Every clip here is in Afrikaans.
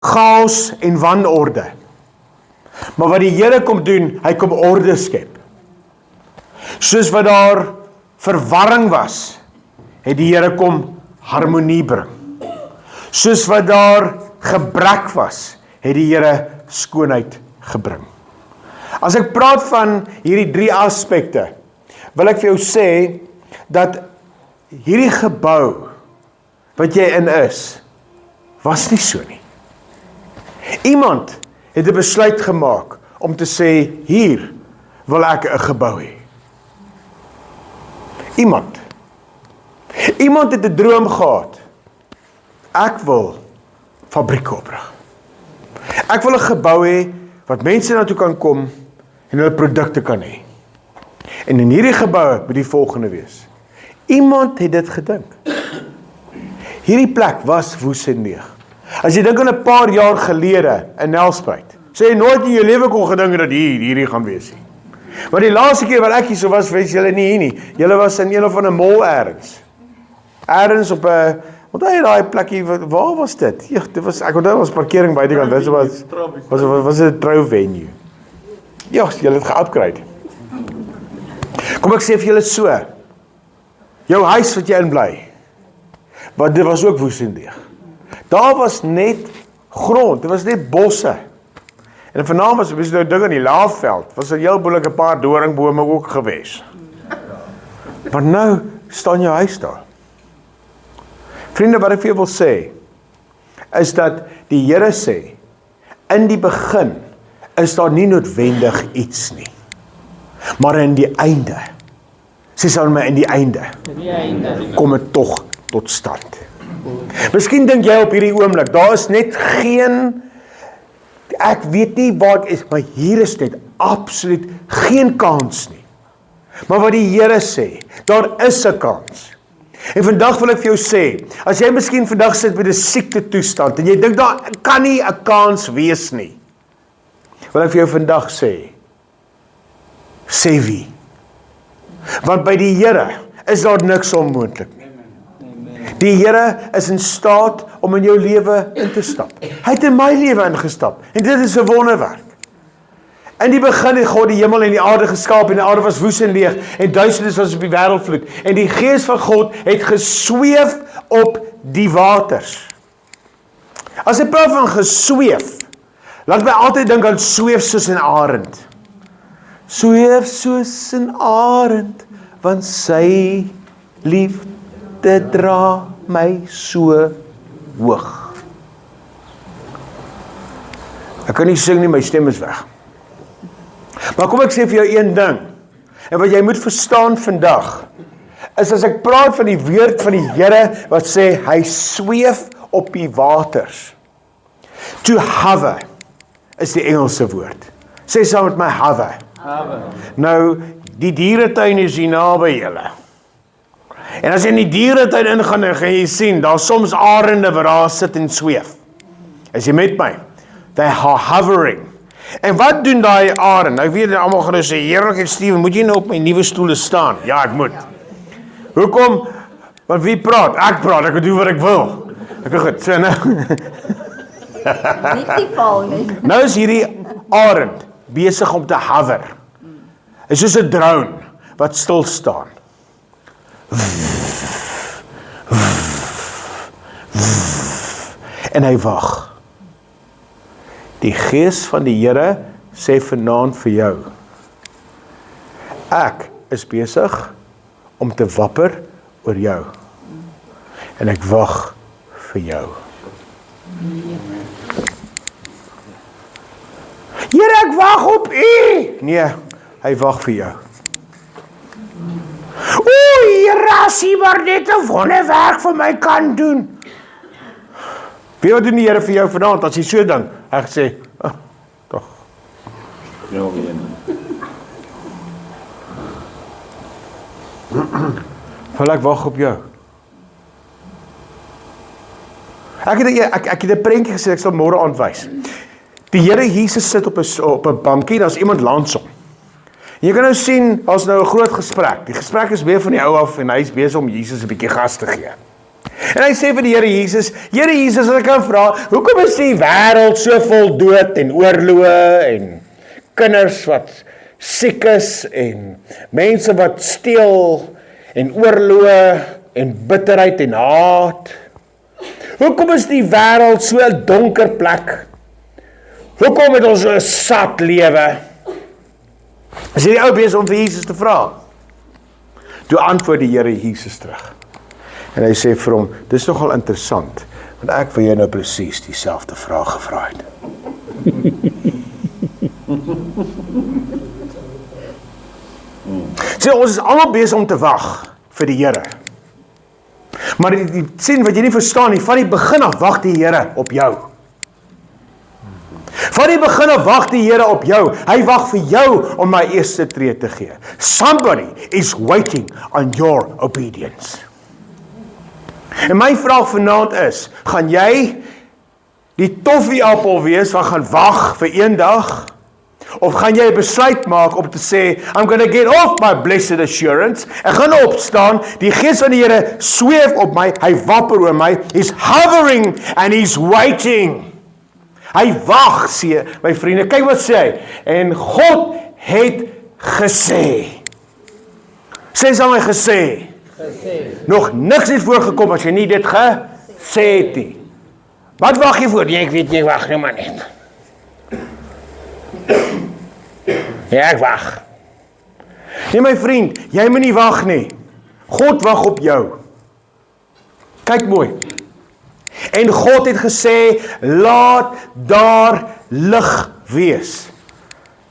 chaos en wanorde. Maar wat die Here kom doen, hy kom orde skep. Soos wat daar verwarring was, het die Here kom harmonie bring. Soos wat daar gebrek was, het die Here skoonheid gebring. As ek praat van hierdie 3 aspekte, wil ek vir jou sê, dat hierdie gebou, wat jy in is, was nie so nie. Iemand het 'n besluit gemaak, om te sê, hier wil ek 'n gebou hê. Iemand het 'n droom gehad, ek wil fabrieke oprig. Ek wil 'n gebou hê, wat mense na toe kan kom, en hulle produkte kan hê. En in hierdie gebou moet die volgende wees. Iemand het dit gedink. Hierdie plek was woes en leeg. As jy dink aan 'n paar jaar gelede in Nelspruit, sê jy nooit in jou lewe kon gedink dat hierdie gaan wees nie. Maar die laaste keer wat ek hier so was julle nie hier nie. Julle was in een of ander mall ergens op 'n, onthou jy daai plekkie, waar was dit? Ja, dit was, ek onthou ons parkering buitekant, dit was 'n trouvenue. Ja, julle het ge-upgrade. Kom ek sê vir julle so, jou huis wat jy in bly, want dit was ook woes en leeg. Daar was net grond, dit was net bosse. En vanaand was nou ding in die Laagveld, was 'n heel boelike 'n paar doringbome ook gewees. Maar nou staan jou huis daar. Vriende, wat ek vir jou wil sê, is dat die Here sê, in die begin is daar nie noodwendig iets nie. Maar in die einde, sê saam met my, in die einde, kom dit tog tot stand. Miskien dink jy op hierdie oomblik, daar is net geen, ek weet nie waar ek is, maar hier is net absoluut geen kans nie. Maar wat die Here sê, daar is 'n kans. En vandag wil ek vir jou sê, as jy miskien vandag sit met 'n siekte toestand, en jy dink daar kan nie 'n kans wees nie, wil ek vir jou vandag sê wie? Want by die Here is daar niks onmoontlik nie. Die Here is in staat om in jou lewe in te stap. Hy het in my lewe ingestap, en dit is 'n wonderwerk. In die begin het God die hemel en die aarde geskaap, en die aarde was woes en leeg, en duisternis was op die wêreldvloed, en die Gees van God het gesweef op die waters. As ek praat van gesweef, laat my altyd dink aan sweef soos 'n arend. Sweef soos 'n arend, want sy liefde dra my so hoog. Ek kan nie sing nie, my stem is weg. Maar kom ek sê vir jou een ding, en wat jy moet verstaan vandag, is as ek praat van die woord van die Here, wat sê, hy sweef op die waters. To hover, is die Engelse woord. Sê saam met my, hover. Nou, die dieretuin is hier naby julle. En as jy in die dieretuin ingaan, dan gaan jy sien, daar soms arende wat daar sit en sweef. Is jy met my? They are hovering. En wat doen daai arend? Nou, ek weet, almal gaan sê, heerlik, Steven, moet jy nou op my nuwe stoele staan? Ja, ek moet. Hoekom? Want wie praat? Ek praat, ek doen wat ek wil. Ek goed, so nou. Nou is hierdie arend besig om te hover. Dit is soos 'n drone wat stil staan. En hy wag. Die Gees van die Here sê vanaand vir jou, ek is besig om te wapper oor jou. En ek wag vir jou. Here, ek wag op U. Nee, hy wag vir jou. O, Here, as U maar net 'n wonderwerk vir my kan doen. Weet wat doen die Here vir jou vanaand, as jy so dink? Hy sê, tog. Wil ek wag op jou. Ek het 'n prentjie gesê, ek sal môre aanwys. Die Here Jesus sit op 'n bankie, daar's iemand langs hom. Jy kan nou sien, daar's nou 'n groot gesprek. Die gesprek is weer van die ou af en hy is besig om Jesus 'n bietjie gas te gee. En hy sê vir die Here Jesus, as ek kan vra, hoekom is die wêreld so vol dood en oorloë en kinders wat siek is en mense wat steel en oorloë en bitterheid en haat? Hoekom is die wêreld so 'n donker plek? Hoekom het ons so 'n sat lewe? Is hierdie ou besig om vir Jesus te vra? Toe antwoord die Here Jesus terug. En hy sê vir hom, dis nogal interessant, want ek vir jou nou presies dieselfde vraag gevra het. So, ons is almal besig om te wag vir die Here. Maar die sien wat jy nie verstaan nie, van die begin af wag die Here op jou. Van die begin af wag die Here op jou. Hy wag vir jou om my eerste tree te gee. Somebody is waiting on your obedience. En my vraag vanaand is, gaan jy die toffieappel wees wat gaan wag vir een dag? Of gaan jy 'n besluit maak om te sê, I'm going to get off my blessed assurance, ek gaan opstaan, die Gees van die Here sweef op my, hy wapper oor my, he's hovering and he's waiting. Hy wag, sê, my vriende, kyk wat sê hy, en God het gesê. Sê saam my gesê. Nog niks het voorgekom as jy nie dit gesê het nie. Wat wag jy voor? Nee, ek weet nie, ek wag nou maar net. Ja, ek wag. Nee, my vriend, jy moet nie wag nie. God wag op jou. Kyk mooi. En God het gesê, laat daar lig wees.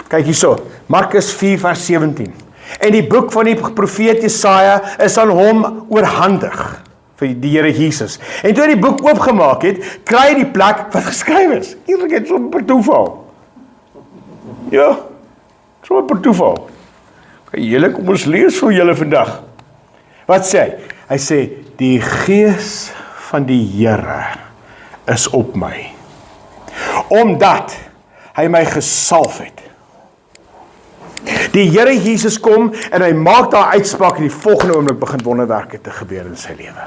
Kyk hierso, Markus 4 vers 17. En die boek van die profeet Jesaja is aan hom oorhandig vir die Here Jesus. En toe hy die boek oopgemaak het, kry hy die plek wat geskryf is. Hier het so per toeval. Ja, so per toeval. Julle, kom ons lees vir julle vandag. Wat sê hy? Hy sê, die Gees van die Here is op my, omdat hy my gesalf het. Die Here Jesus kom en hy maak daar uitspraak en die volgende oomblik begin wonderwerke te gebeur in sy lewe.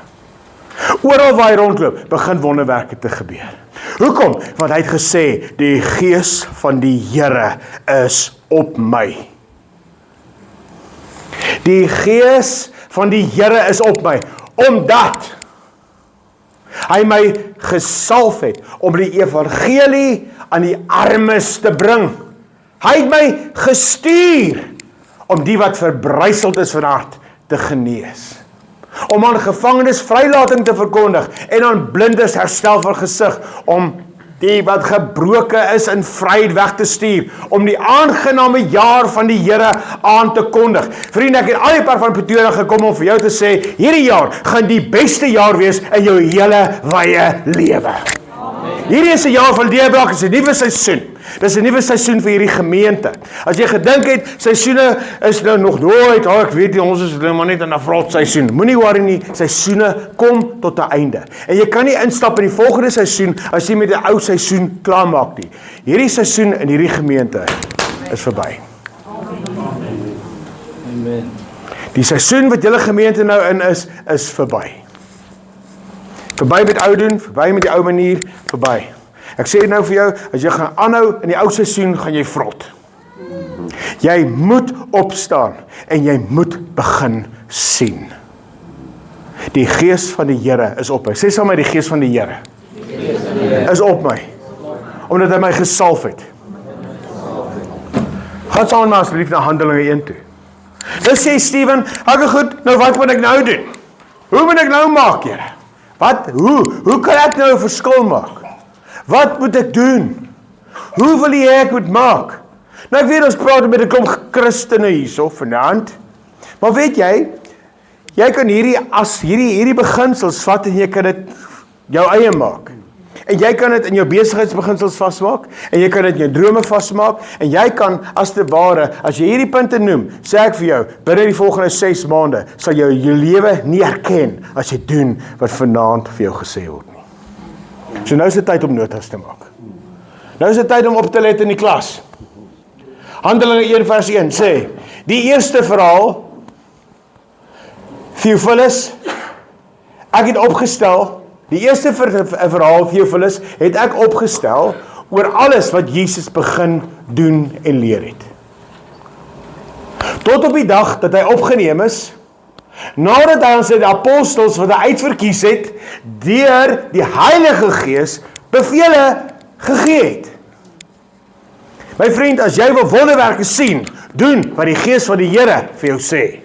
Oral waar hy rondloop, begin wonderwerke te gebeur. Hoekom? Want hy het gesê, die Gees van die Here is op my. Die Gees van die Here is op my, omdat hy my gesalf het om die evangelie aan die armes te bring. Hy het my gestuur om die wat verbryseld is van hart te genees. Om aan gevangenes vrylating te verkondig en aan blindes herstel van gesig, om die wat gebroken is in vryheid weg te stuur, om die aangename jaar van die Here aan te kondig. Vriende, ek het al die pad van Pretoria gekom om vir jou te sê, hierdie jaar gaan die beste jaar wees in jou hele wye lewe. Hierdie is 'n jaar van deurbraak, is 'n nuwe seisoen. Dis 'n nuwe seisoen vir hierdie gemeente. As jy gedink het, seisoene is nou nog nooit, ek weet nie, ons is maar net in 'n vrot seisoen. Moenie worry nie, seisoene kom tot 'n einde. En jy kan nie instap in die volgende seisoen as jy met die ou seisoen klaarmaak nie. Hierdie seisoen in hierdie gemeente is verby. Amen. Die seisoen wat julle gemeente nou in is verby. Verby met ou doen, verby met die ou manier, verby. Ek sê nou vir jou, as jy gaan aanhou in die ou seisoen, gaan jy vrot. Jy moet opstaan en jy moet begin sien. Die Gees van die Here is op my. Sê saam met die Gees van die Here is op my. Omdat hy my gesalf het. Gaan saam met my asseblief na Handelinge 1 toe. Nou sê Steven, okay goed, nou wat moet ek nou doen? Hoe moet ek nou maak, Here? Hoe kan ek nou 'n verskil maak? Wat moet ek doen? Hoe wil jy ek moet maak? Nou ek weet ons praat met 'n klomp Christene hierso vanaand. Maar weet jy kan hierdie beginsels vat en jy kan dit jou eie maak. En jy kan dit in jou besigheidsbeginsels vasmaak, en jy kan dit in jou drome vasmaak, en jy kan as te ware, as jy hierdie punte noem, sê ek vir jou, binne die volgende 6 maande, sal jou lewe nie herken, as jy doen, wat vanaand vir jou gesê word nie. So nou is dit tyd om notas te maak. Nou is dit tyd om op te let in die klas. Handelinge 1 vers 1 sê, die eerste verhaal, Theophilus, Ek het opgestel, die eerste verhaal Theophilus het ek opgestel oor alles wat Jesus begin doen en leer het. Tot op die dag dat hy opgeneem is, nadat hy aan sy apostels wat hy uitverkies het, deur die Heilige Gees bevele gegee het. My vriend, as jy wil wonderwerke sien, doen wat die Gees van die Here vir jou sê.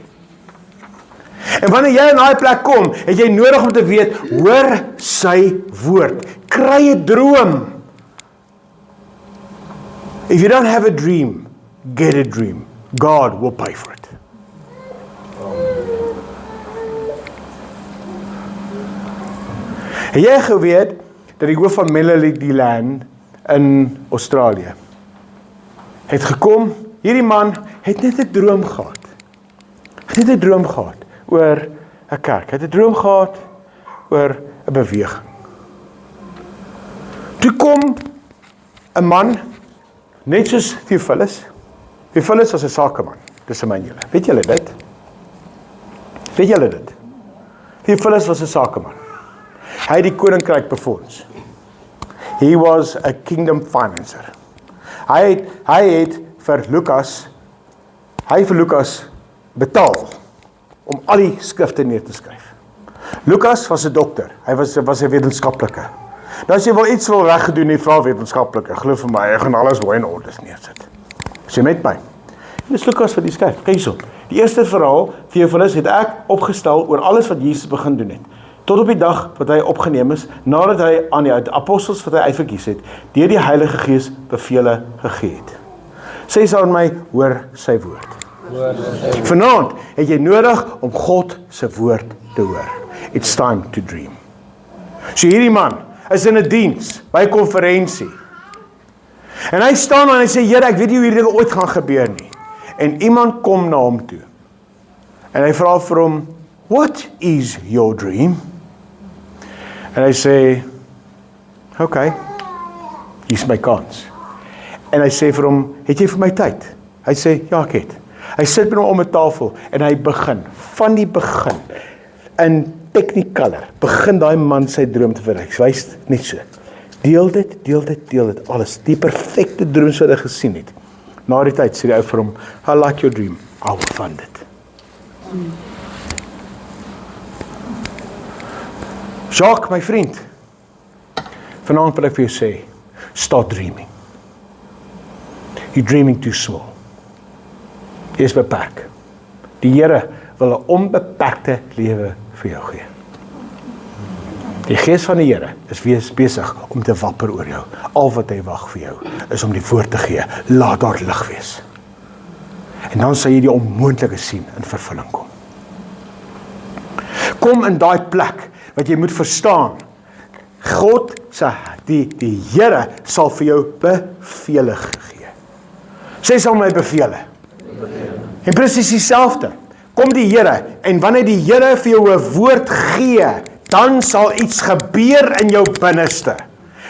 En wanneer jy in daai plek kom, het jy nodig om te weet, hoor sy woord. Kry 'n droom. If you don't have a dream, get a dream. God will pay for it. Het jy geweet dat die hoof van Melody in Australië het gekom, hierdie man het net 'n droom gehad. Het net 'n droom gehad oor 'n kerk. Het 'n droom gehad oor 'n beweging. Toe kom 'n man, net soos Theophilus. Theophilus was 'n sakeman, tussen my en julle. Weet julle dit? Weet julle dit? Theophilus was 'n sakeman. Hy het die koninkryk befonds. He was a kingdom financer. Hy het vir Lukas betaal om al die skrifte neer te skryf. Lukas was 'n dokter. Hy was 'n wetenskaplike. Nou as jy iets wil reggedoen, nie vra wetenskaplike. Glo vir my, hy gaan alles mooi in orde neersit. As jy met my. Dis Lukas wat die skryf. Kyk hierso. Die eerste verhaal, Theophilus, het ek opgestel oor alles wat Jesus begin doen het. Tot op die dag wat hy opgeneem is, nadat hy aan die apostels wat hy uitverkies het, deur die Heilige Gees bevele gegee het. Sê saam met my, hoor sy woord. Vanaand het jy nodig om God se woord te hoor. It's time to dream. So hierdie man is in 'n diens by 'n konferensie. En hy staan en hy sê, Here, ek weet nie hoe hierdie ooit gaan gebeur nie. En iemand kom na hom toe. En hy vra vir hom, what is your dream? En hy sê, okay, hier's my kans. En hy sê vir hom, het jy vir my tyd? Hy sê, ja, ek het. Hy sit met hom om 'n tafel en hy begin, van die begin, in Technicolor, begin daai man sy droom te verryk. Wys net so. Deel dit, alles. Die perfekte droom wat hy gesien het. Na die tyd sê die ou vir hom, I like your dream, I will fund it. Jacques, my vriend, vanaand wil ek vir jou sê, start dreaming. You're dreaming too small. Jy is beperk. Die Here wil 'n onbeperkte lewe vir jou gee. Die Gees van die Here is besig om te wapper oor jou. Al wat hy wag vir jou, is om die woord te gee, laat daar lig wees. En dan sal jy die onmoontlike sien in vervulling kom. Kom in daai plek, wat jy moet verstaan, God, die Here sal vir jou bevele gee. Sê saam met my bevele. En presies dieselfde. Kom die Here, en wanneer die Here vir jou 'n woord gee, dan sal iets gebeur in jou binneste.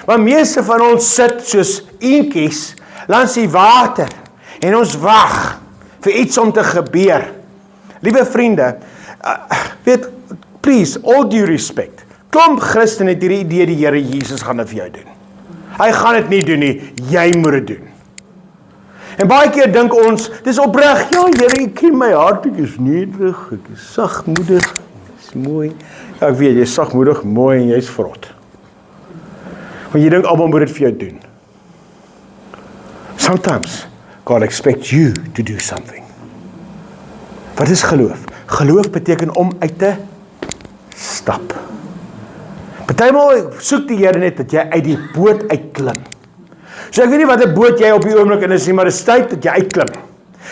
Want meeste van ons sit soos eentjies langs die water, en ons wag vir iets om te gebeur. Liewe vriende, please, all due respect, klomp Christen het hierdie idee, die Here Jesus gaan dit vir jou doen. Hy gaan dit nie doen nie, jy moet dit doen. En baie keer dink ons, dis opreg, ja Here, ek ken my hart, ek is nederig, ek is sagmoedig, ek is mooi. Ja, ek weet, jy is sagmoedig, mooi en jy is vrot. Want jy dink almal moet dit vir jou doen. Sometimes, God expects you to do something. Wat is geloof? Geloof beteken om uit te stap. Partymal soek die Here net dat jy uit die boot uitklim. So ek weet nie wat 'n boot jy op die oomblik in is nie, maar dit is tyd dat jy uitklim.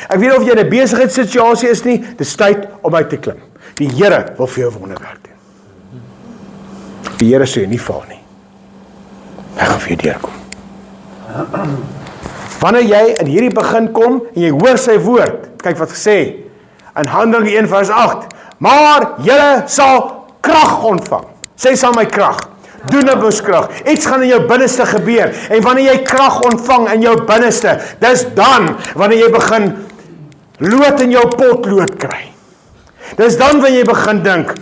Ek weet nie of jy in 'n besigheidssituasie is nie, dit is tyd om uit te klim. Die Here wil vir jou wonderwerk doen. Die Here sê nie val nie. Hy gaan vir jou deurkom. Wanneer jy in hierdie begin kom en jy hoor sy woord, kyk wat gesê in Handelinge 1 vers 8, maar julle sal krag ontvang. Sê saam my krag. Dunamis-krag. Iets gaan in jou binneste gebeur. En wanneer jy krag ontvang in jou binneste, dis dan wanneer jy begin lood in jou potlood kry. Dis dan wanneer jy begin dink,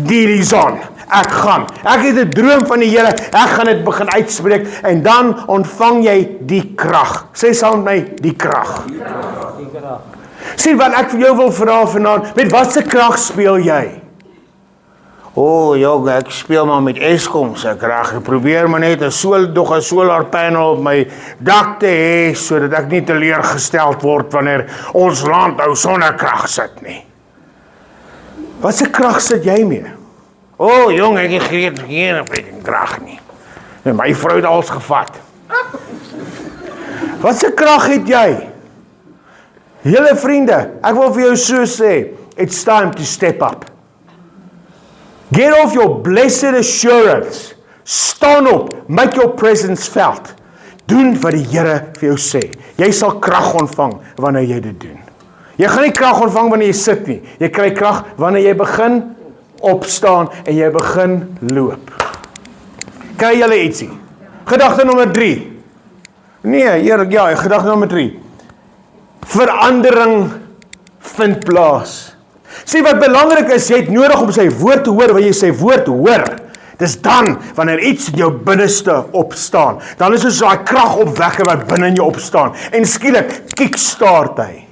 deal is on. Ek het 'n droom van die Here, ek gaan dit begin uitspreek, en dan ontvang jy die krag. Sê saam met my, die krag. Sien wat ek vir jou wil vra vanaand, met watse krag speel jy? Jong, ek speel maar met Eskom se krag. Ek probeer maar net 'n solar panel op my dak te hê, sodat ek nie teleurgesteld word wanneer ons land nou sonnekrag sit nie. Watse krag sit jy mee? Jong, ek het geen krag nie. En my vrou het alles gevat. Watse krag het jy? Julle vriende, ek wil vir jou so sê, it's time to step up. Get off your blessed assurance. Staan op, make your presence felt. Doen wat die Here vir jou sê. Jy sal krag ontvang wanneer jy dit doen. Jy gaan nie krag ontvang wanneer jy sit nie. Jy kry krag wanneer jy begin opstaan en jy begin loop. Kry julle ietsie? Gedagte nommer 3. Gedagte nommer 3. Verandering vind plaas. Sien wat belangrik is, jy het nodig om sy woord te hoor, wanneer jy sy woord hoor. Dis dan, wanneer iets in jou binneste opstaan, dan is dit so 'n kragopwekker wat binne in jou opstaan, en skielik kickstart hy.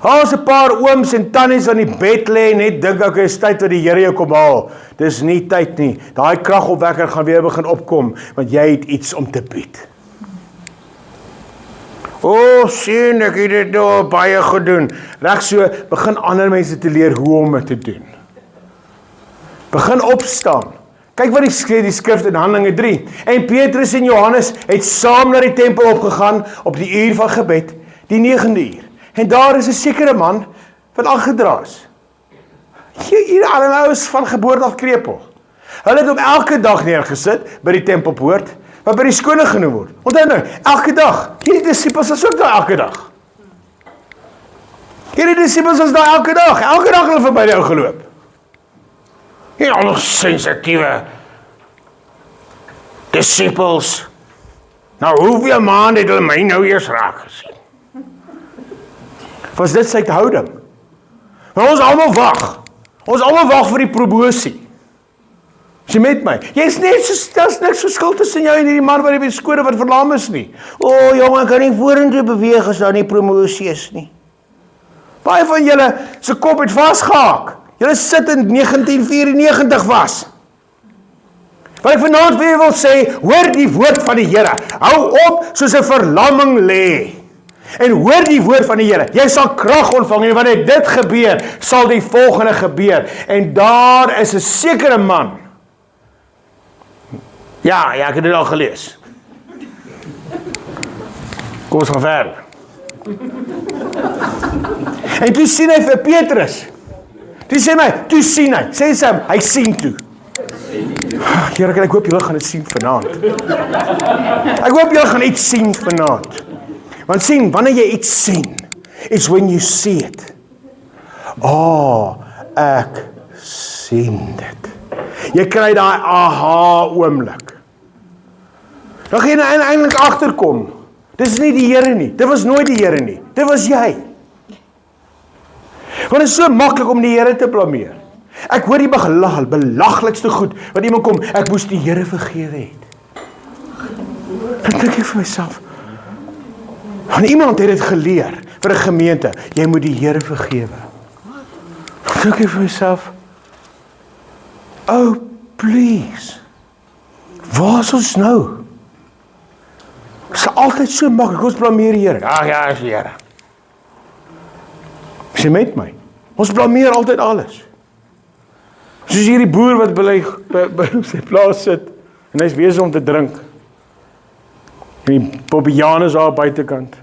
Daar's 'n paar ooms en tannies aan die bed lê en net dink, okay, is tyd dat die Here jou kom haal. Dis nie tyd nie. Daai kragopwekker gaan weer begin opkom, want jy het iets om te bied. Sien, ek het dit nou baie gedoen. Reg so, begin ander mense te leer hoe om dit te doen. Begin opstaan. Kyk wat die skrif in Handelinge 3. En Petrus en Johannes het saam na die tempel opgegaan op die uur van gebed, die 9de uur. En daar is 'n sekere man wat aangedra is. Hier al is van geboorte af krepeel. Hulle het hom elke dag neergesit by die tempelpoort, wat by die skone genoem word. Onthou nou, elke dag. Hierdie disippels was ook daar elke dag. Hierdie disippels was daar elke dag. Elke dag hulle verby die ou geloop. Hier al nog sensitiewe disippels. Nou, hoeveel maande het hulle my nou eers raak gesien? Was dit sy houding? Maar ons almal wag. Ons almal wag vir die promosie. Is jy met my? Jy's net so, daar's niks verskil tussen jou en hierdie man wat by die skole wat verlam is nie. Jongen, kan nie vorentoe beweeg as daar nie promosie is nie. Baie van julle se kop het vasgehaak. Julle sit in 1994 vas. Wat ek vanaand weer wil sê, hoor die woord van die Here. Hou op soos 'n verlamming lê. En hoor die woord van die Here. Jy sal krag ontvang en wanneer dit gebeur, sal die volgende gebeur. En daar is 'n sekere man. Ja, ek het dit al gelees. Kom ons gaan verder. En toe sien hy vir Petrus. Toe sê hy, sê sy, hy sien toe. Here, ek hoop julle gaan dit sien vanaand. Ek hoop julle gaan iets sien vanaand. Want sien, wanneer jy iets sien, it's when you see it. Ek sien dit. Jy kry daai aha oomblik. Dan gaan jy eintlik agterkom. Dis nie die Here nie. Dit was nooit die Here nie. Dit was jy. Want dit is so maklik om die Here te blameer. Ek hoor die belaglikste goed wat iemand kom, ek moes die Here vergewe het. Dan dink ek vir myself, want iemand het dit geleer vir 'n gemeente, jy moet die Here vergewe. Dan dink ek vir myself, please, waar is ons nou? Dit is altyd so maklik, ons blameer die Here. Ja, is die Here. Is jy met my? Ons blameer altyd alles. Soos hierdie boer wat by sy plaas sit, en hy is besig om te drink. En die Bobbejaan is daar buitekant.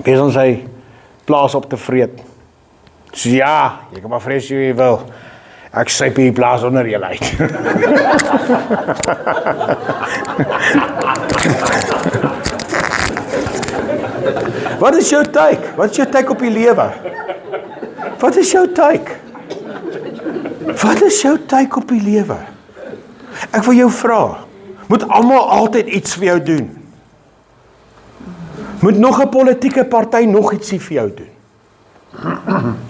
Besig om sy plaas op te vreet. So ja, jy kan maar vrees hoe jy wil. Ek syp die plaas onder julle uit. Wat is jou take? Wat is jou take op die lewe? Wat is jou take? Wat is jou take op die lewe? Ek wil jou vra, moet almal altyd iets vir jou doen? Moet nog 'n politieke party nog ietsie vir jou doen?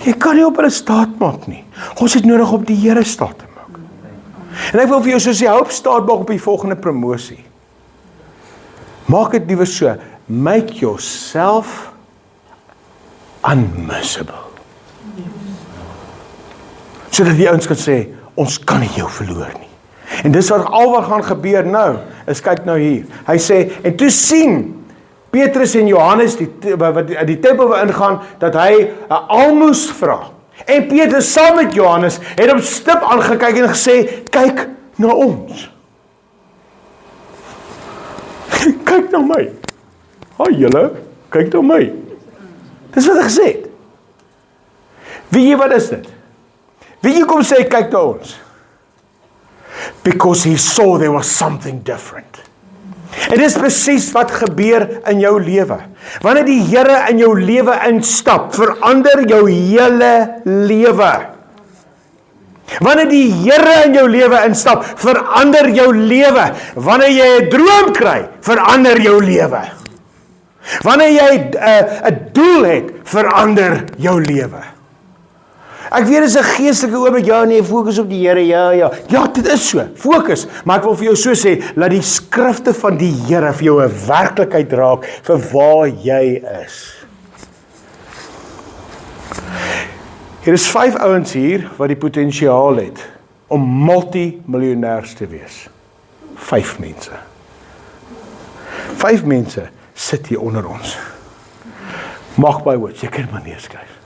Jy kan nie op hulle staat maak nie. Ons het nodig op die Here staat te maak. En ek wil vir jou soos jy hoop staat maak op die volgende promosie. Maak dit liewer so. Make yourself unmissable. Sodat die ouens kan sê, ons kan nie jou verloor nie. En dis wat gaan gebeur nou, is kyk nou hier. Hy sê, en toe sien Petrus en Johannes, wat die tempel wil ingaan, dat hy 'n almoes vra. En Petrus saam met Johannes het hom stip aangekyk en gesê, kyk na ons. Kyk na my. Haai julle, kyk na my. Dis wat hy gesê het. Weet jy wat is dit? Weet jy kom sê, kyk na ons? Because he saw there was something different. En dis presies wat gebeur in jou lewe. Wanneer die Here in jou lewe instap, verander jou hele lewe. Wanneer die Here in jou lewe instap, verander jou lewe. Wanneer jy 'n droom kry, verander jou lewe. Wanneer jy 'n doel het, verander jou lewe. Ek weet dis 'n geestelike oomblik, ja nee, fokus op die Here, ja. Ja, dit is so, fokus. Maar ek wil vir jou so sê, laat die skrifte van die Here vir jou 'n werklikheid raak vir waar jy is. Hier is 5 ouens hier wat die potensiaal het om multimiljonêers te wees. 5 mense. 5 mense sit hier onder ons. Mag by woord, jy kan maar neerskryf.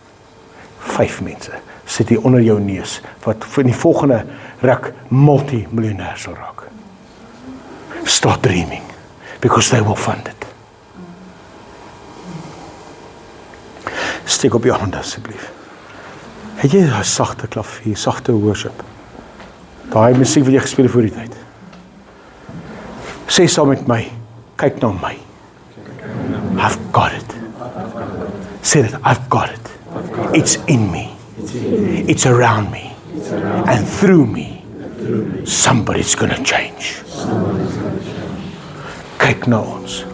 5 mense sit hier onder jou neus, wat vir die volgende ruk multimiljonêr sal raak. Start dreaming, because they will fund it. Steek op jou hande asseblief. Het jy 'n sagte klavier, sagte worship? Daai musiek wat jy gespeel het voor die tyd. Sê saam met my, kyk na my. I've got it. Sê dit, I've got it. It's in me. It's around me. And through me, somebody's gonna change. Kyk na ons.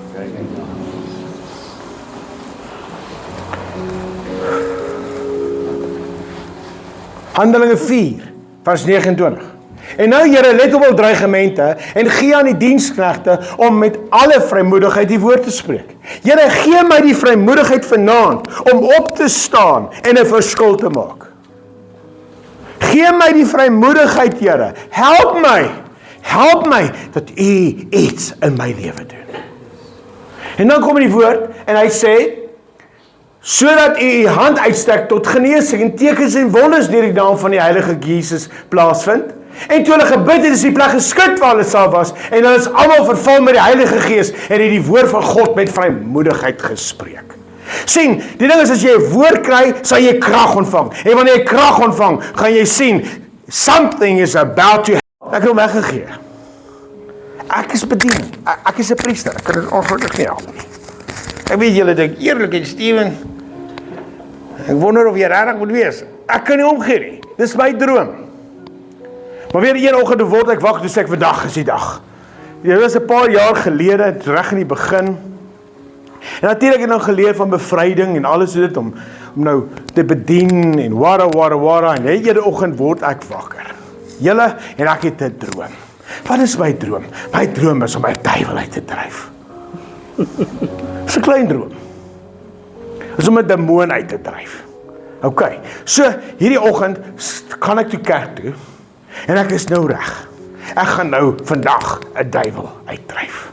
Handelinge 4, vers 29. En nou Here, let op hul dreigemente en gee aan die diensknegte om met alle vrymoedigheid die woord te spreek. Here, gee my die vrymoedigheid vanaand om op te staan en 'n verskil te maak. Gee my die vrymoedigheid, Here. Help my dat U iets in my lewe doen. En dan kom die woord en hy sê, sodat U hand uitstek tot genesing en tekens en wonders deur die naam van die Heilige Jesus plaasvind. En toe hulle gebid het, is die plek geskud waar hulle self was, en hulle is almal vervul met die Heilige Gees, en het die woord van God met vrymoedigheid gespreek. Sien, die ding is, as jy 'n woord kry, sal jy krag ontvang. En wanneer jy krag ontvang, gaan jy sien, something is about to happen. Ek het hom weggegee. Ek is bedien. Ek is 'n priester. Ek kan dit ongelukkig nie help nie. Ek weet julle dink, eerlikheid, Steven, ek wonder of jy regtig moet wees. Ek kan nie omgee nie. Dis my droom. Maar weer een oggend word ek wakker, toe sê ek, vandag is die dag. Dit was 'n paar jaar gelede, reg in die begin. En natuurlik het ek nou geleer van bevryding en alles so dit om nou te bedien en wara, en hierdie oggend word ek wakker. Julle, en ek het 'n droom. Wat is my droom? My droom is om my duiwel uit te dryf. Dis 'n klein droom. Dis om 'n demoon uit te dryf. OK. So hierdie oggend gaan ek toe kerk toe en ek is nou reg. Ek gaan nou vandag 'n duiwel uitdryf.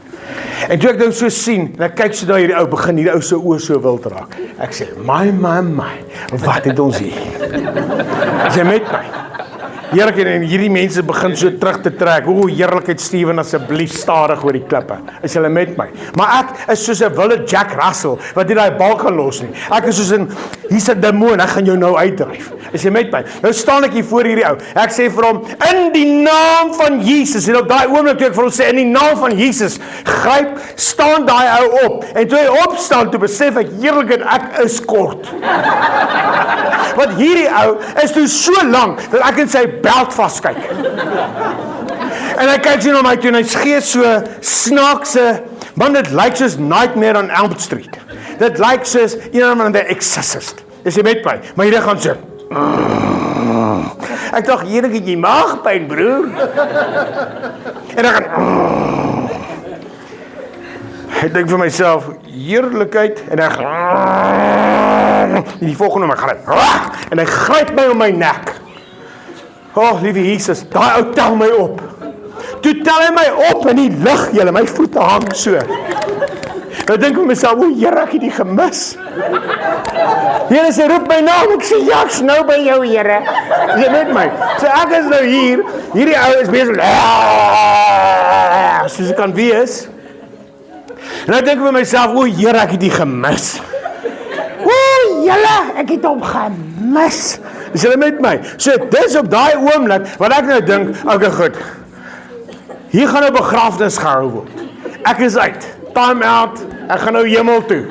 En toe ek nou so sien, en ek kyk so na hierdie ou, begin hierdie ou se oë so wild raak. Ek sê, my, wat het ons hier? Is jy met my? Heerlik, en hierdie mense begin so terug te trek. O, heerlikheid, Steven, asseblief stadig oor die klippe. Is julle met my? Maar ek is soos 'n wilde Jack Russell, wat nie daai bal kan los nie. Ek is soos hier's 'n demoon, ek gaan jou nou uitdryf. Is jy met my? Nou staan ek hier voor hierdie ou. Ek sê vir hom, in die naam van Jesus, en op daai oomblik toe ek vir hom sê, in die naam van Jesus, staan daai ou op. En toe hy opstaan, toe besef ek, heerlikheid, ek is kort. Want hierdie ou is toe so lank, dat ek in sy belt vaskyk. En hy kyk so na my toe, en hy gee so snaakse, man, dit lyk soos Nightmare on Elm Street. Dit lyk soos een van die Exorcist. Is jy met my? Maar hierdie gaan so. Ek dacht, hierdie het jy maagpyn, broer. En dan gaan... Ek dink vir myself, heerlikheid, en dan gaan... Die volgende my gaan en hy gryp my om my nek. Liewe Jesus, daai ou tel my op. Toe tel hy my op in die lug, julle, my voete hang so. Nou dink ek myself, Here, ek het die gemis. Here sê, roep my naam, ek sê, ja, ek's nou by jou, Here. Jy weet my, so ek is nou hier, hierdie ou is bezig, soos ek kan wees. En nou dink ek vir myself, Here, ek het die gemis. Julle, ek het hom gemis. Is julle met my? So, dis op daai oomblik, wat ek nou dink, okay, goed, hier gaan 'n begrafnis gehou word. Ek is uit, time out, ek gaan nou hemel toe.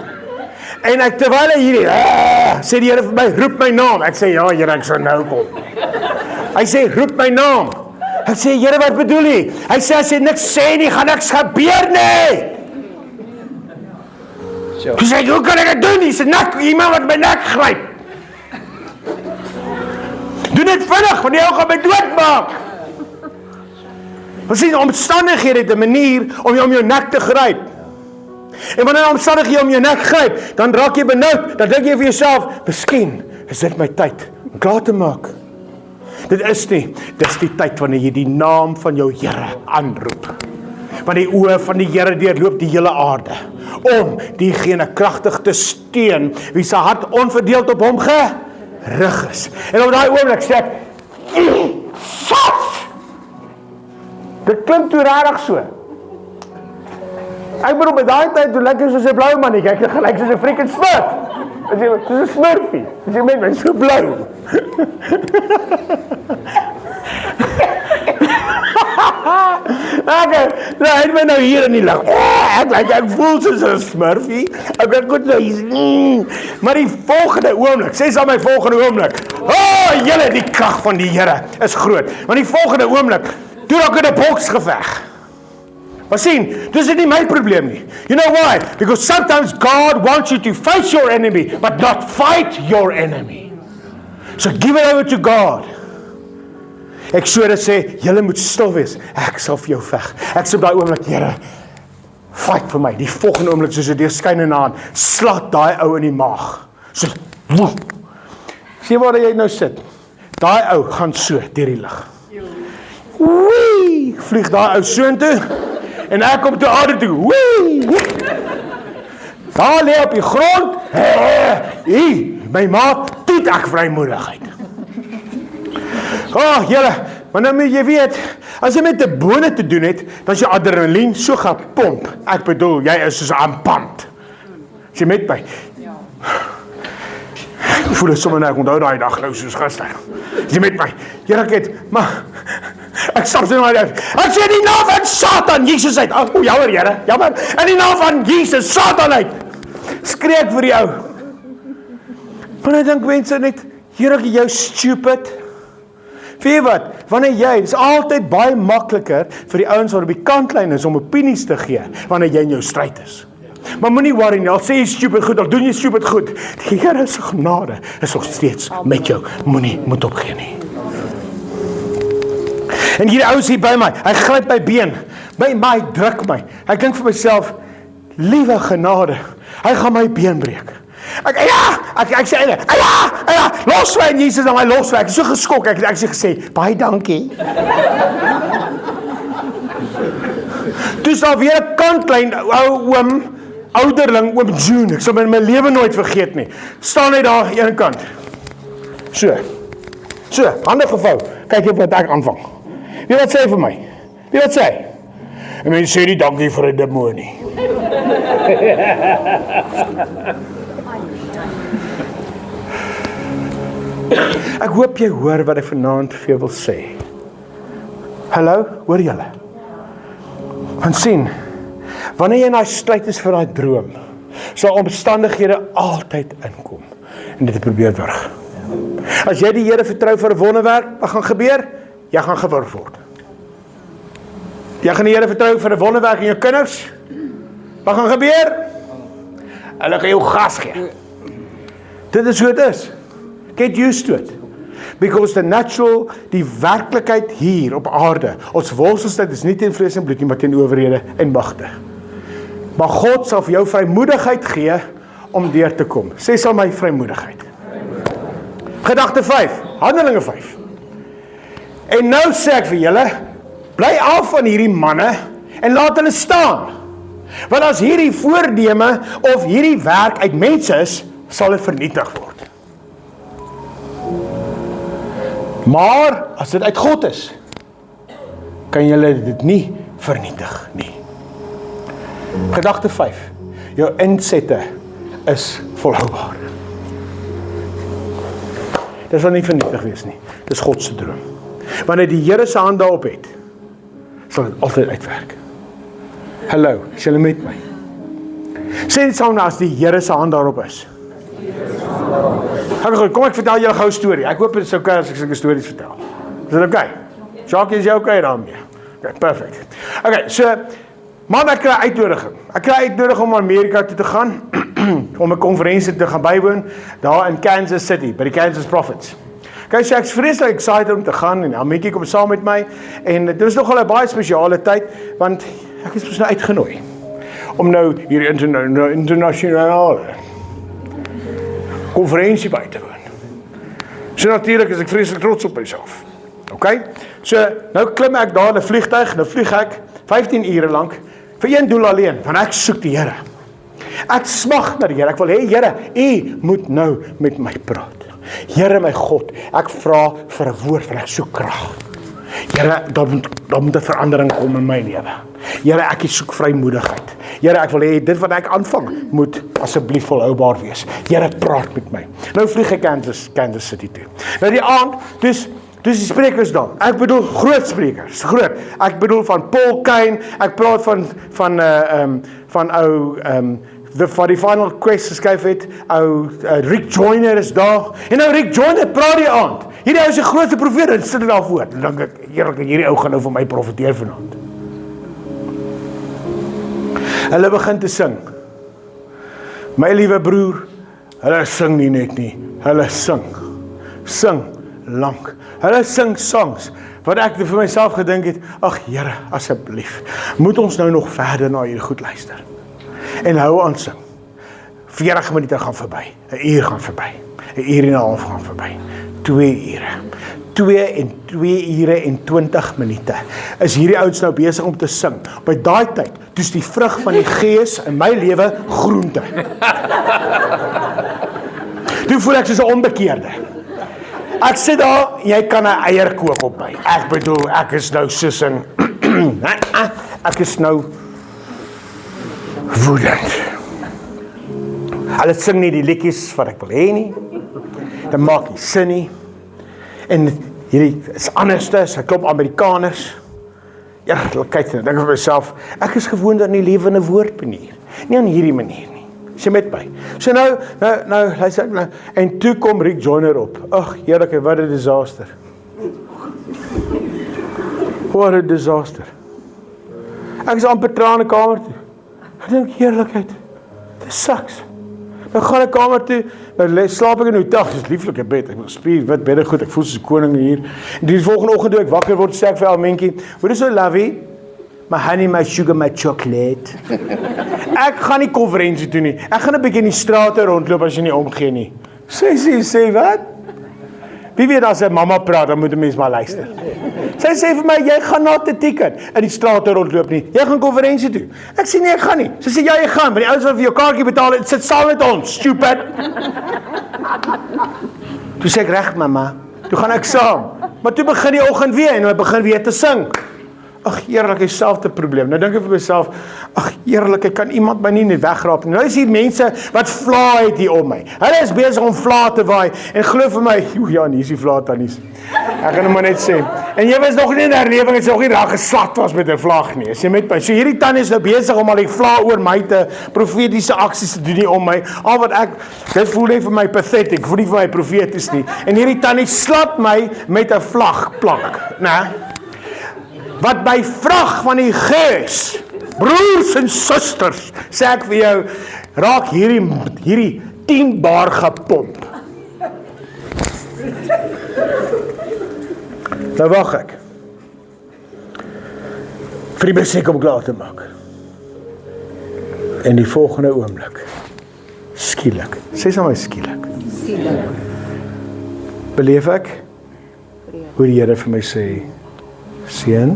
En ek, terwyl hy hierdie, sê die Here vir my, roep my naam. Ek sê, ja, Here, ek sal nou kom. Hy sê, roep my naam. Ek sê, Here, wat bedoel jy? Hy sê, as jy niks sê nie, gaan niks gebeur nie. Hy sê, hoe kan ek dit doen? Hy sê, iemand wat my nek gryp. Doen dit vinnig, want die ou gaan my doodmaak. Want sien, omstandighede het 'n manier om jou nek te gryp. En wanneer omstandighede om jou nek gryp, dan raak jy benoud, dan dink jy vir jouself, miskien is dit my tyd om klaar te maak. Dit is nie, dis die tyd wanneer jy die naam van jou Here aanroep. Want die oë van die Here deurloop die hele aarde, om diegene kragtig te steun, wie se hart onverdeeld op hom gerig is. En op daai oomblik sê ek, dit klink toe rarig so. Ek bedoel, by daai tyd, toe lyk jy soos 'n blou man, ek gelyk soos 'n freaking smurf. Soos 'n smurfie. As jy met my so blou. Hy het my nou hier in die lig. Ek voel soos 'n smurfie. Ek goed nou. Maar die volgende oomblik, sê saam my volgende oomblik. Julle, die krag van die Here is groot. Want die volgende oomblik, toe raak in 'n boksgeveg. Maar sien, dis nie my probleem nie. You know why? Because sometimes God wants you to face your enemy, but not fight your enemy. So give it over to God. Eksodus sê, julle moet stil wees. Ek sal vir jou veg. Ek sê op daai oomblik, Here, fight vir my. Die volgende oomblik, soos 'n deurskynende hand, slaat daai ou in die maag. So, sien waar jy nou sit. Daai ou gaan so deur die lug. Wee, vlieg daai ou soontoe. En ek kom toe aarde toe. Wee! Daar lê op die grond. My maat, toet ek vrymoedigheid. Julle, maar nou moet jy weet, as jy met 'n bone te doen het, dan is jou adrenalien so gepomp. Ek bedoel, jy is soos aan pand. As jy met my. Ek voel dit sommer nou, ek onthou daai dag nou soos gister. As jy met my. Here, ek het, maar ek stap so maar uit. Ek sê die naam van Satan, Jesus uit. Jammer, Here, jammer. In die naam van Jesus, Satan uit. Skree ek vir die ou. Maar nou dink mense net, Here, ek jou stupid. Weet jy wat, wanneer jy, dit is altyd baie makliker vir die ouens wat op die kantlyn is om opinies te gee, wanneer jy in jou stryd is. Maar moenie worry nie, al sê jy stupid goed, al doen jy stupid goed, die Here se genade is nog steeds met jou, moenie moet opgee nie. En hierdie ou sê by my, hy gryp my been, by my, druk my, ek dink vir myself, liewe genade, hy gaan my been breek. Ek sê eintlik, los my, en Jesus aan my los my, ek is so geskok, ek sê gesê, baie dankie. Toe sal weer 'n kantlyn, ouderling, oom June, ek sal my lewe nooit vergeet nie, staan hy daar aan die ene kant, so, hande gevou, kyk wat ek aanvang. Wie wat sê hy vir my? Wie wat sê hy? En mense sê nie dankie vir 'n demonie. Ek hoop jy hoor wat ek vanaand vir jou wil sê. Hallo, hoor julle? Want sien, wanneer jy in daai stryd is vir daai droom, sal omstandighede altyd inkom en dit probeer wurg. As jy die Here vertrou vir 'n wonderwerk, wat gaan gebeur? Jy gaan gewurg word. Jy gaan die Here vertrou vir 'n wonderwerk in jou kinders, wat gaan gebeur? Hulle gaan jou gas gee. Dit is hoe dit is. Get used to it. Because the natural, die werklikheid hier op aarde, ons worstelstryd is nie teen vlees en bloed nie, maar teen owerhede en magte. Maar God sal vir jou vrymoedigheid gee om deur te kom. Sê sal my vrymoedigheid. Gedagte 5, Handelinge 5. En nou sê ek vir julle, bly af van hierdie manne en laat hulle staan. Want as hierdie voorneme of hierdie werk uit mense is, sal dit vernietig word. Maar as dit uit God is, kan julle dit nie vernietig nie. Gedagte 5. Jou insette is volhoubaar. Dit sal nie vernietig wees nie. Dis God se droom. Wanneer die Here se hand daarop het, sal dit altyd uitwerk. Hallo, is julle met my? Sê dit saam as die Here se hand daarop is. Okay, kom ek vertel julle gou 'n storie. Ek hoop dit is okay as ek sulke stories vertel. Is dit okay? Jacques, is jy okay daarmee? Okay, perfect. Okay, so, maar ek kry uitnodiging. Ek kry uitnodiging om Amerika toe te gaan, om 'n konferensie te gaan bywoon, daar in Kansas City, by die Kansas Prophets. Okay, so ek is vreeslik excited om te gaan, en Ametjie kom saam met my, en dit is nogal 'n baie spesiale tyd, want ek is mos nou uitgenooi, om nou hierdie internasionale konferensie by te woon. So natuurlik is ek vreeslik trots op myself. Okay? So, nou klim ek daar in 'n vliegtuig, nou vlieg ek 15 ure lank, vir een doel alleen, want ek soek die Here. Ek smag na die Here, ek wil hê, Here, U moet nou met my praat. Here my God, ek vra vir 'n woord, want ek soek krag. Here, daar moet 'n verandering kom in my lewe. Here, ek soek vrymoedigheid. Here, ek wil hê, dit wat ek aanvang, moet asseblief volhoubaar wees. Here, praat met my. Nou vlieg ek Kansas City toe. Nou die aand, dus die sprekers dan. Ek bedoel groot sprekers, groot. Ek bedoel van Paul Cain, ek praat van ou van die Final Quest geskryf het, ou Rick Joyner is daar. En nou Rick Joyner praat die aand. Hierdie ou is die grootste profeet, en sit dit daar voor. Dan dink ek, heerlik, hierdie ou gaan nou vir my profeteer vanaand. Hulle begin te sing. My liewe broer, hulle sing nie net nie, hulle sing lank. Hulle sing songs, wat ek vir myself gedink het, ag Here, asseblief, moet ons nou nog verder na hierdie goed luister. En hou aan sing. 40 minute gaan verby, 'n uur gaan verby, 'n uur en 'n half gaan verby, 2 ure. 2 ure en 20 minute is hierdie ouens nou besig om te sing. By daai tyd, toets die vrug van die Gees in my lewe groente. Toe voel ek soos 'n onbekeerde. Ek sit daar, jy kan 'n eier kook op my. Ek bedoel, ek is nou soos in, ek is nou woedend. Hulle sing nie die liedjies wat ek wil hê nie. Dit maak nie sin nie. En hierdie is anderstes, 'n klop Amerikaners. Ja, kyk, dink vir myself, ek is gewoond aan die lewende woord manier. Nie aan hierdie manier nie. Sê met my. So nou, luister ek nou, en toe kom Rick Joyner op. Ag, heerlik, wat 'n disaster. What a disaster. Ek is amper trane kamer toe. Ek dink, heerlikheid, dit sucks. Nou gaan ek kamer toe, nou slaap ek in 'n hotel, dis lieflike bed, ek wil spier, wit bedde goed, ek voel soos 'n koning hier. En die volgende oggend toe ek wakker word, sê ek vir Almentjie, "What is so lovey? My honey, my sugar, my chocolate." Ek gaan nie konferensie toe nie. Ek gaan 'n bietjie in die strate rondloop as jy nie omgee nie. Sê wat? Wie weet as 'n mamma praat, dan moet 'n mens maar luister. Sy sê vir my, jy gaan na te ticket in die strate rondloop nie. Jy gaan konferensie toe. Ek sê nee, ek gaan nie. Sy sê ja, jy gaan, maar die ouens wat vir jou kaartjie betaal het, sit saam met ons, stupid. Toe sê ek reg, mamma. Toe gaan ek saam. Maar toe begin die oggend weer en ek begin weer te sing. Ag, heerlik, dieselfde probleem. Nou dink ek vir myself, ag, heerlik, kan iemand my nie net wegraap nie. Nou is hier mense wat vla het hier om my. Hulle is besig om vla te waai en glo vir my, ja, hier is die vla tannies. Ek gaan nou maar net sê. En jy was nog nie in herlewing, het nog nie daar geslat was met 'n vlag nie. As jy met my. So hierdie tannie is nou besig om al die vla oor my te profetiese aksies te doen nie om my. Al wat ek, dit voel net vir my pathetic, voel nie vir my profeties nie. En hierdie tannie slat my met 'n vlagplank, né? Wat by vrag van die Gees, broers en susters, sê ek vir jou, raak hierdie 10 bar gepomp. Nou wag ek. Vir die musiek om klaar te maak. En die volgende oomblik, skielik, sê saam my skielik. Beleef ek hoe die Here vir my sê, seun,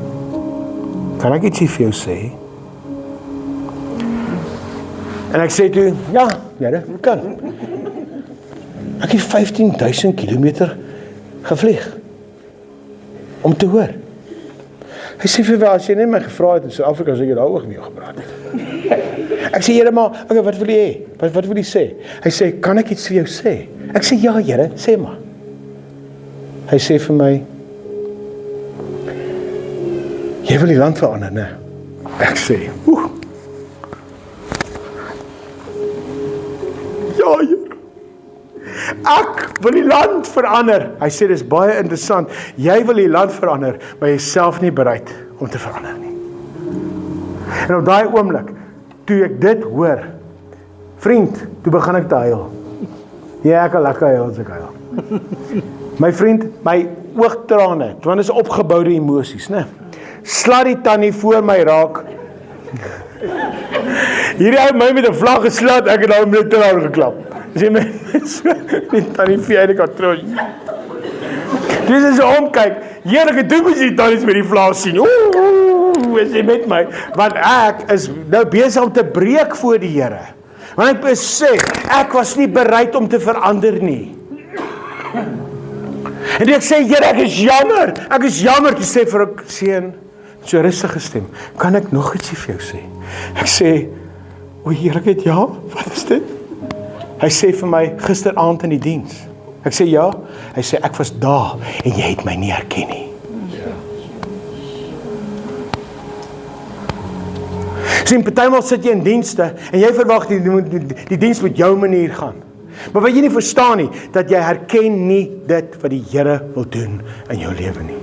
kan ek ietsie vir jou sê? En ek sê toe, ja, Here, kan. Ek het 15.000 kilometer gevlieg om te hoor. Hy sê vir my, as jy net my gevra het in Suid-Afrika, sou jy daaroor mee gepraat het. Ek sê, Here, maar, okay, wat wil jy hê? Wat wil jy sê? Hy sê, kan ek iets vir jou sê? Ek sê, ja, Here, sê maar. Hy sê vir my, jy wil die land verander, né? Ek sê, ja, Here. Ek wil die land verander. Hy sê, dis baie interessant. Jy wil die land verander, maar jy is self nie bereid om te verander nie. En op daai oomblik, toe ek dit hoor, vriend, toe begin ek te huil. Ja, ek kan lekker huil as ek huil. My vriend, my oogtrane, want is opgeboude emosies, né? Slat die tannie voor my raak. Hierdie ou my met 'n vlag geslat, ek het nou met 'n traan geklap. As jy my die tannie vir die katroos. Dis is omkyk, heerlike doen mens die tannies met die vlag sien. Is jy met my? Want ek is nou besig om te breek voor die Here. Want ek besef, ek was nie bereid om te verander nie. En ek sê, Here, ek is jammer, te sê vir 'n seun, so rustige stem, kan ek nog ietsie vir jou sê? Ek sê, o Heerlikheid, ja, wat is dit? Hy sê vir my, gisteraand in die diens. Ek sê, ja, hy sê, ek was daar, en jy het my nie herken nie. Sien, partymal sit jy in dienste, en jy verwag die diens met jou manier gaan. Maar wat jy nie verstaan nie, dat jy herken nie dit wat die Here wil doen in jou lewe nie.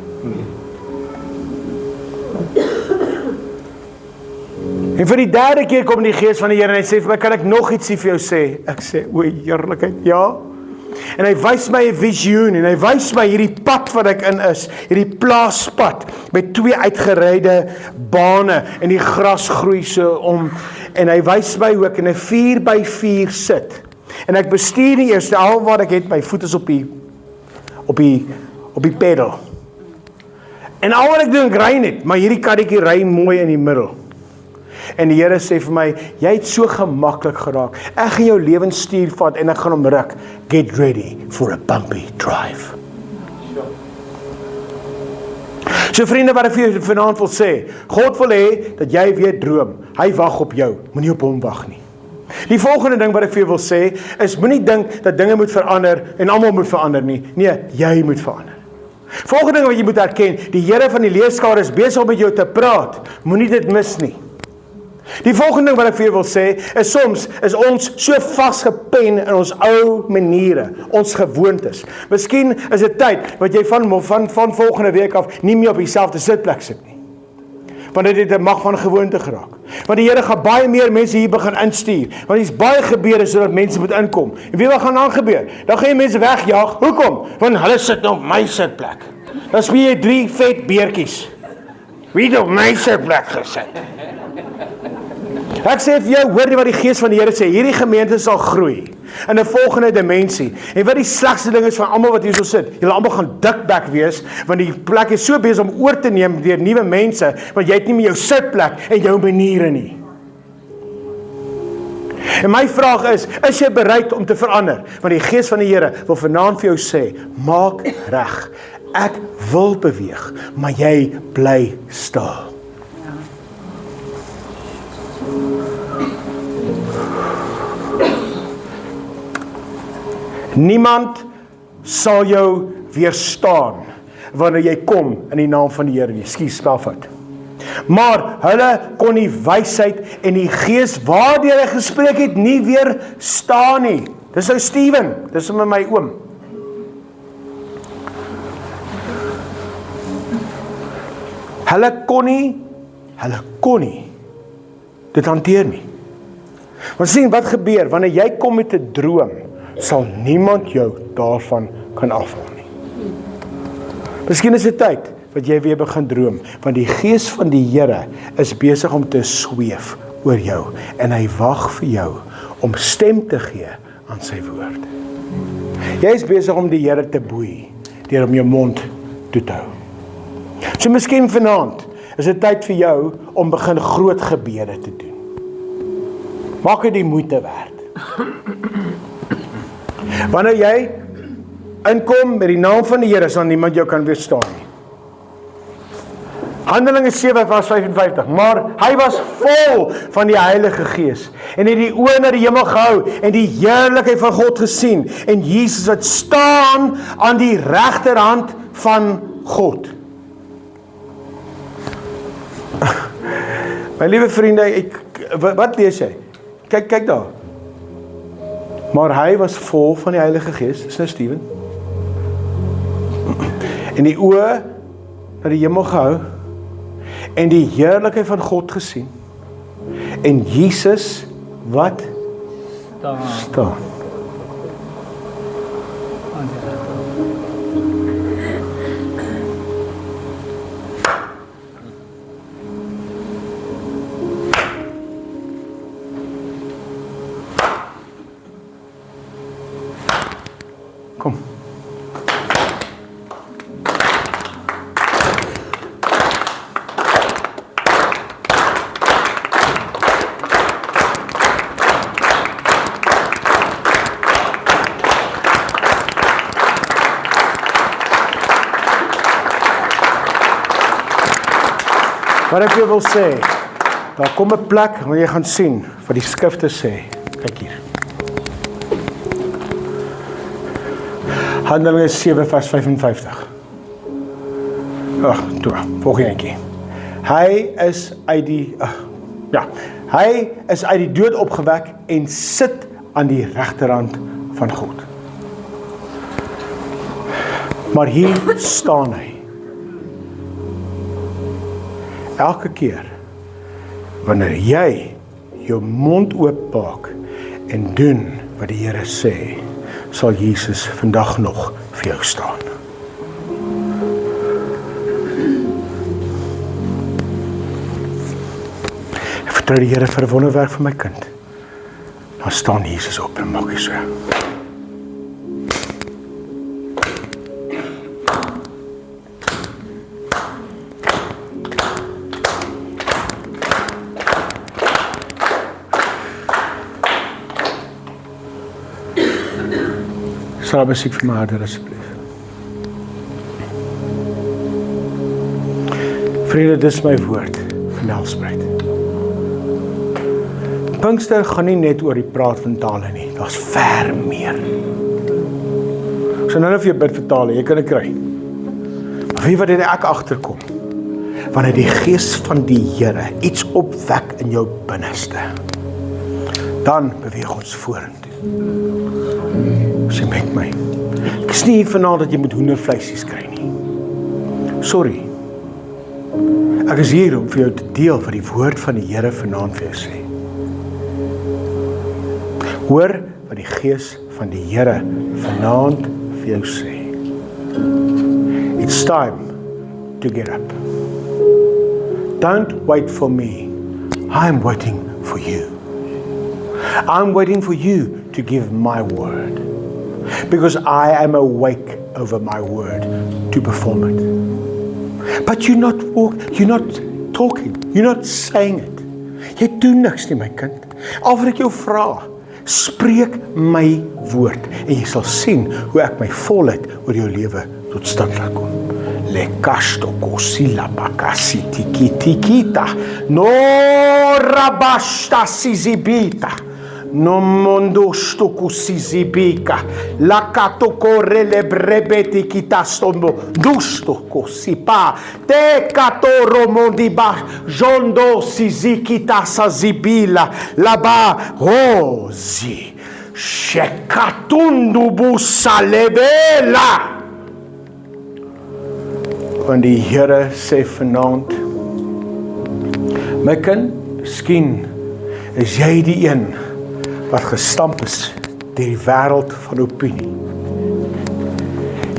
En vir die derde keer kom die Gees van die Here en hy sê vir my, kan ek nog ietsie vir jou sê? Ek sê, o heerlikheid, ja. En hy wys my 'n visioen en hy wys my hierdie pad wat ek in is, hierdie plaaspad met 2 uitgereide bane en die gras groei so om en hy wys my hoe ek in 'n 4x4 sit. En ek bestuur die eerste, al wat ek het, my voet is op die pedal. En al wat ek doen, ek ry net, maar hierdie karretjie ry mooi in die middel. En die Here sê vir my, jy het so gemaklik geraak. Ek gaan jou lewensstuur vat en ek gaan hom ruk. Get ready for a bumpy drive. So vriende, wat ek vir jou vanaand wil sê, God wil hê dat jy weer droom. Hy wag op jou, moenie op hom wag nie. Die volgende ding wat ek vir jou wil sê, is moenie dink dat dinge moet verander en almal moet verander nie. Nee, jy moet verander. Volgende ding wat jy moet herken, die Here van die leerskare is besig om met jou te praat. Moenie dit mis nie. Die volgende ding wat ek vir jou wil sê, is soms is ons so vasgepen in ons ou maniere, ons gewoontes. Miskien is dit tyd wat jy van volgende week af nie meer op dieselfde sitplek sit nie. Want dit het 'n mag van gewoonte geraak. Want die Here gaan baie meer mense hier begin instuur. Want daar's baie gebeure sodat mense moet inkom. En weet wat gaan dan gebeur? Dan gaan jy mense wegjaag. Hoekom? Want hulle sit nou op my sitplek. Dan speel jy 3 vet beertjies. Wie het op my sitplek gesit? Ek sê vir jou, hoor nie wat die Gees van die Here sê, hierdie gemeente sal groei in 'n volgende dimensie. En wat die slegste ding is van almal wat hier so sit, julle almal gaan dikbek wees, want die plek is so besig om oor te neem deur nuwe mense, want jy het nie meer jou sitplek en jou maniere nie. En my vraag is jy bereid om te verander? Want die Gees van die Here wil vanaand vir jou sê, maak reg. Ek wil beweeg, maar jy bly stil. Niemand sal jou weerstaan wanneer jy kom in die naam van die Here nie. Ekskuus, spelfout. Maar hulle kon die wysheid en die Gees waardeur hy gespreek het nie weerstaan nie. Dis ou Steven, dis met my oom. Hulle kon nie dit hanteer nie. Maar sien wat gebeur wanneer jy kom met 'n droom, sal niemand jou daarvan kan afhaal nie. Miskien is dit tyd wat jy weer begin droom, want die Gees van die Here is besig om te sweef oor jou, en hy wag vir jou om stem te gee aan sy woord. Jy is besig om die Here te boei, deur om jou mond toe te hou. So miskien vanaand is dit tyd vir jou om begin groot gebede te doen. Maak dit die moeite werd. Wanneer jy inkom met die naam van die Here, sal niemand jou kan weerstaan nie. Handelinge 7 vers 55, maar hy was vol van die Heilige Gees en het die oë na die hemel gehou en die heerlikheid van God gesien en Jesus wat staan aan die regterhand van God. My liewe vriende, wat lees jy? Kyk daar. Maar hy was vol van die Heilige Gees, is nou Steven. En die oë na die hemel gehou en die heerlikheid van God gesien. En Jesus wat? Staan. Kom. Wat ek jou wil sê, daar kom 'n plek waar jy gaan sien wat die skrifte sê. Kyk hier. Handelinge 7 vers 55. Toe, volgende eentjie. Hy is uit die dood opgewek en sit aan die regterhand van God. Maar hier staan hy. Elke keer wanneer jy jou mond oopmaak en doen wat die Here sê, sal Jesus vandag nog vir jou staan. Ek vertrou die Here vir 'n wonderwerk vir my kind. Dan staan Jesus op en maak hy so. Sal die musiek vir my harder asseblief. Vriende, dis my woord van Nelspruit. Pinkster gaan nie net oor die praat van tale nie, daar's ver meer. Ek sal nou vir jou bid vir tale, jy kan dit kry. Maar weet wat ek agterkom? Wanneer die Gees van die Here iets opwek in jou binneste, dan beweeg ons vorentoe. Sê met my. Ek is nie hier vanaand dat jy moet hoendervleisies kry nie. Sorry. Ek is hier om vir jou te deel wat die woord van die Here vanaand vir jou sê. Hoor wat die Gees van die Here vanaand vir jou sê. It's time to get up. Don't wait for me. I'm waiting for you. I'm waiting for you to give my word. Because I am awake over my word to perform it. But you're not talking, you're not saying it. Jy doen niks nie, my kind. Al wat ek jou vra, spreek my woord en jy sal sien hoe ek my volheid oor jou lewe tot stand laat kom. Lekasto kosila bakasiti kitikita no rabashta sizibita. No mondo stuku sizibika la katokore le brebeti kitastombo dusto kosipa te katoro mondiba jondo sizikita sazibila laba rozi shekatundu busalebela. Want die Here sê vanaand, my kind, miskien is jy die een wat gestamp is deur die wêreld van opinie.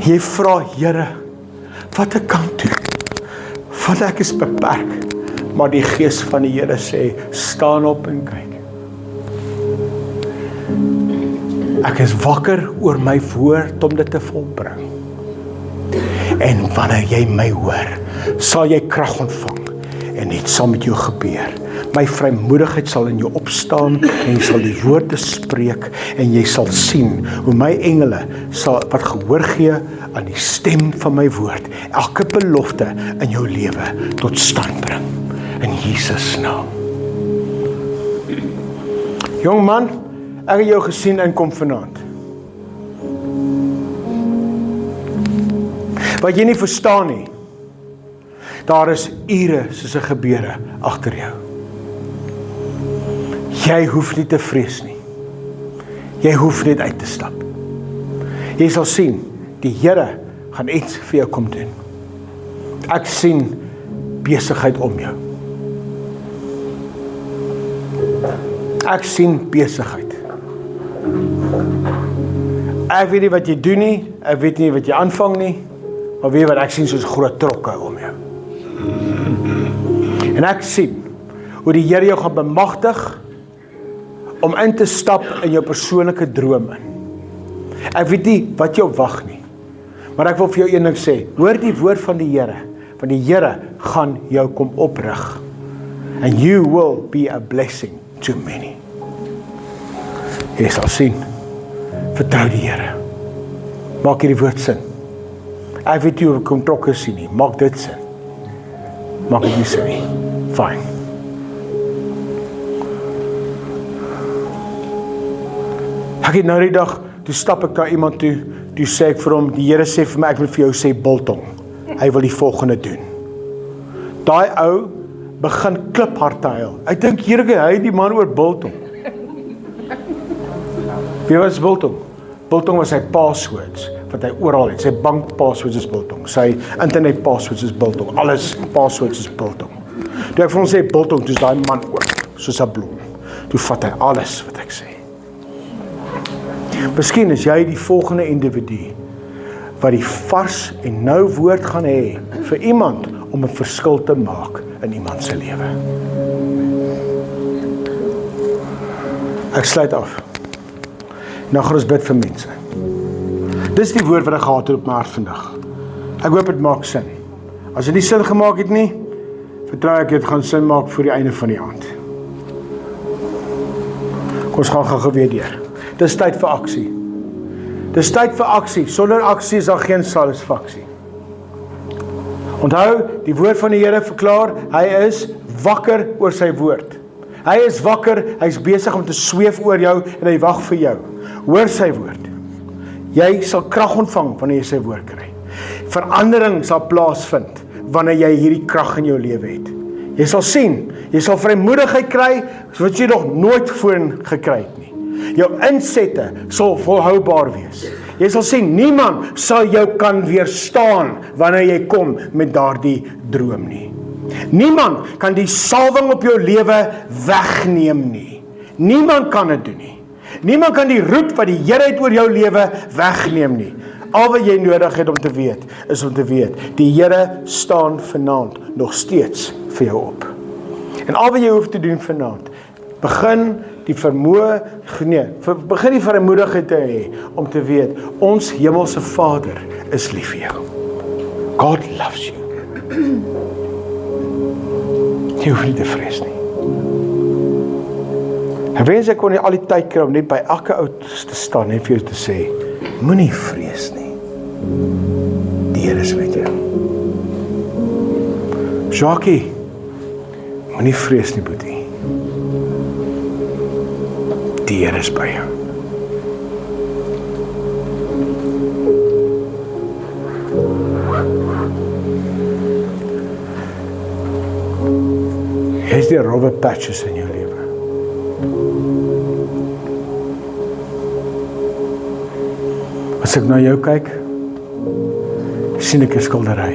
Jy vra, Here, wat ek kan doen, want ek is beperk, maar die Gees van die Here sê, staan op en kyk. Ek is wakker oor my woord om dit te volbring. En wanneer jy my hoor, sal jy krag ontvang en dit sal met jou gebeur. My vrymoedigheid sal in jou opstaan en jy sal die woorde spreek en jy sal sien hoe my engele sal wat gehoor gee aan die stem van my woord, elke belofte in jou lewe tot stand bring. In Jesus naam. Jong man, ek het jou gesien inkom vanaand. Wat jy nie verstaan nie, daar is ure soos 'n gebeure agter jou. Jy hoef nie te vrees nie. Jy hoef net uit te stap. Jy sal sien, die Here gaan iets vir jou kom doen. Ek sien besigheid om jou. Ek sien besigheid. Ek weet nie wat jy doen nie, ek weet nie wat jy aanvang nie, maar weet wat, ek sien soos groot trokke om jou. En ek sien hoe die Here jou gaan bemagtig om in te stap in jou persoonlike droom in. Ek weet nie wat jou wag nie, maar ek wil vir jou een ding sê, hoor die woord van die Here, want die Here gaan jou kom oprig. And you will be a blessing to many. Jy sal sien, vertrou die Here. Maak hierdie woord sin. Ek weet nie hoe ek kom trokke sien nie, maak dit sin. Maak dit nie sin nie. Fine. Ek het nou die dag, toe stap ek na iemand toe sê ek vir hom, die Here sê vir my, ek moet vir jou sê biltong. Hy wil die volgende doen. Daai ou begin kliphard te huil. Ek dink, Here, hy het die man oor biltong. Wie was biltong? Biltong was sy passwords, wat hy oral het. Sy bank passwords is biltong. Sy internet passwords is biltong. Alles passwords is biltong. Toe ek vir hom sê biltong, toe is daai man oop, soos 'n blom. Toe vat hy alles wat ek sê. Miskien is jy die volgende individu wat die vars en nou woord gaan hê vir iemand om 'n verskil te maak in iemand se lewe. Ek sluit af. Nou gaan ons bid vir mense. Dis die woord wat ek gehad het op my hart vandag. Ek hoop dit maak sin. As dit nie sin gemaak het nie, vertrou ek dit gaan sin maak voor die einde van die aand. Kom ons gaan gou weer deur. Dis tyd vir aksie. Dis tyd vir aksie. Sonder aksie is daar geen satisfaksie. Onthou, die woord van die Here verklaar, hy is wakker oor sy woord. Hy is wakker, hy is besig om te sweef oor jou en hy wag vir jou. Hoor sy woord. Jy sal krag ontvang wanneer jy sy woord kry. Verandering sal plaasvind wanneer jy hierdie krag in jou lewe het. Jy sal sien, jy sal vrymoedigheid kry wat jy nog nooit voorheen gekry het nie. Jou insette sal volhoubaar wees. Jy sal sien, niemand sal jou kan weerstaan wanneer jy kom met daardie droom nie. Niemand kan die salwing op jou lewe wegneem nie. Niemand kan dit doen nie. Niemand kan die roet wat die Here het oor jou lewe wegneem nie. Al wat jy nodig het om te weet, is om te weet, die Here staan vanaand nog steeds vir jou op. En al wat jy hoef te doen vanaand, begin die vrymoedigheid te hê om te weet, ons hemelse Vader is lief vir jou. God loves you. Jy hoef nie te vrees nie. Ek wens ek kon nie al die tyd kry om net by elke ou te staan en vir jou te sê, moenie vrees nie. Die Here is met jou. Jackie, moenie vrees nie, boetie. Die Here is by jou. Jy is die rowwe patches in jou lewe. As ek na jou kyk, sien ek 'n skildery.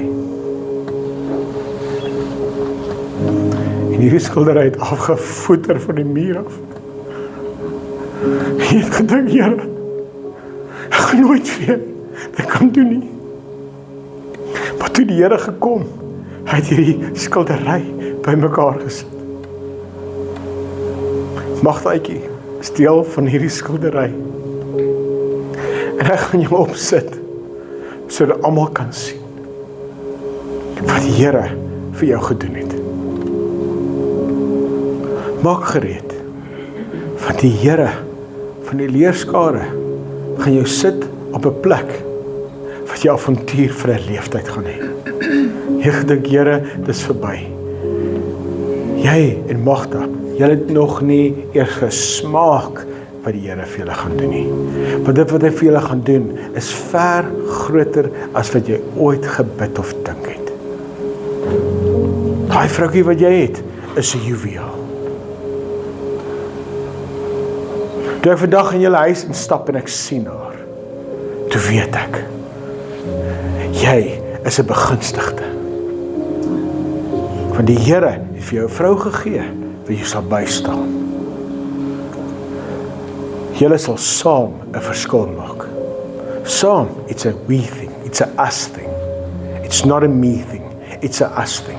En hierdie skildery het afgevoeter van die muur af. Jy het gedink, Here, ek gaan nooit weer dit kan doen nie. Maar toe die Here gekom, hy het hierdie skildery bymekaar gesit. Magdaatjie is deel van hierdie skildery. En ek gaan jou opsit, sodat almal kan sien wat die Here vir jou gedoen het. Maak gereed, want die Here van die leerskare gaan jou sit op 'n plek wat jy avontuur vir 'n leeftyd gaan hê. Jy gedink, Here, dis verby. Jy en Magda, julle het nog nie eers gesmaak wat die Here vir julle gaan doen nie. Want dit wat hy vir julle gaan doen, is ver groter as wat jy ooit gebid of dink het. Daai vroukie wat jy het, is 'n juweel. Toe ek vandag in julle huis instap en ek sien haar, toe weet ek, jy is 'n begunstigde. Want die Here het vir jou 'n vrou gegee, wat jy sal bystaan. Julle sal saam 'n verskil maak. Saam, it's a we thing, it's a us thing. It's not a me thing, it's a us thing.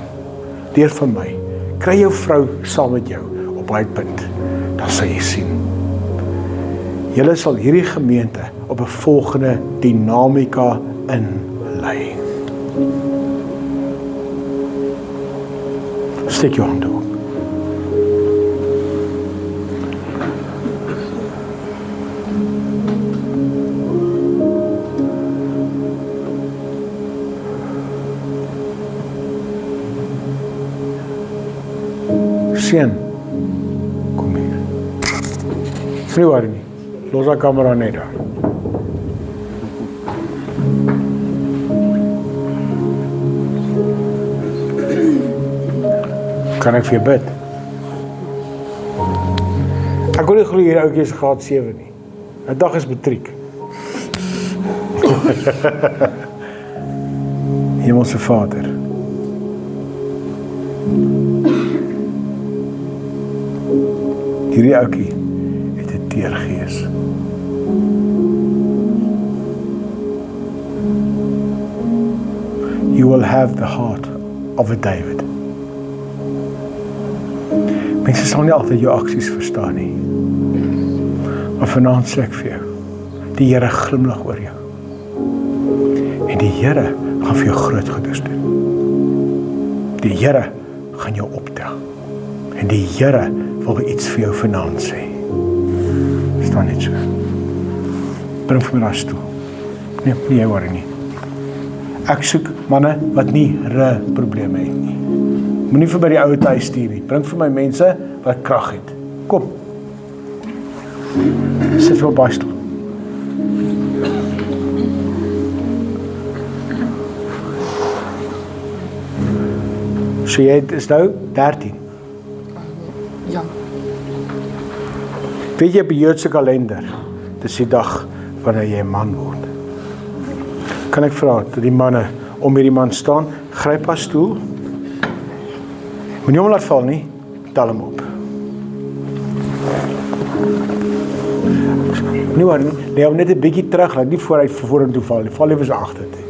Deur van my, kry jou vrou saam met jou op daai punt, dan sal jy sien. Julle sal hierdie gemeente op 'n volgende dinamika inlei. Steek jou hande op. Seun, kom hier. Nie waar nie. Los die kamera net daar. Kan ek vir jou bid? Ek kon nie glo hierdie ouetjie is graad 7 nie. 'n dag is matriek. Hemelse Vader, hierdie ouetjie het 'n teergees. You will have the heart of a David. Mense sal nie altyd jou aksies verstaan nie. Maar vanaand sê ek vir jou, die Here glimlag oor jou. En die Here gaan vir jou groot goeders doen. Die Here gaan jou optel. En die Here wil iets vir jou vanaand sê. Staan net so. Bring vir my na stoel. Nee, nie jy worry nie. Ek soek manne wat nie probleme het nie. Moenie vir by die ouete huis stuur nie. Bring vir my mense wat krag het. Kom. Sit vir op baie stoel. So jy is nou 13. Ja. Weet jy op die Joodse kalender, dis die dag wanneer jy 'n man word. Kan ek vra dat die manne om hierdie man staan, gryp haar stoel. Moenie hom laat val nie, tel hom op. Nie waar nie, lê hom net 'n bietjie terug, laat nie vooruit vorentoe val nie, val liewer so agter toe.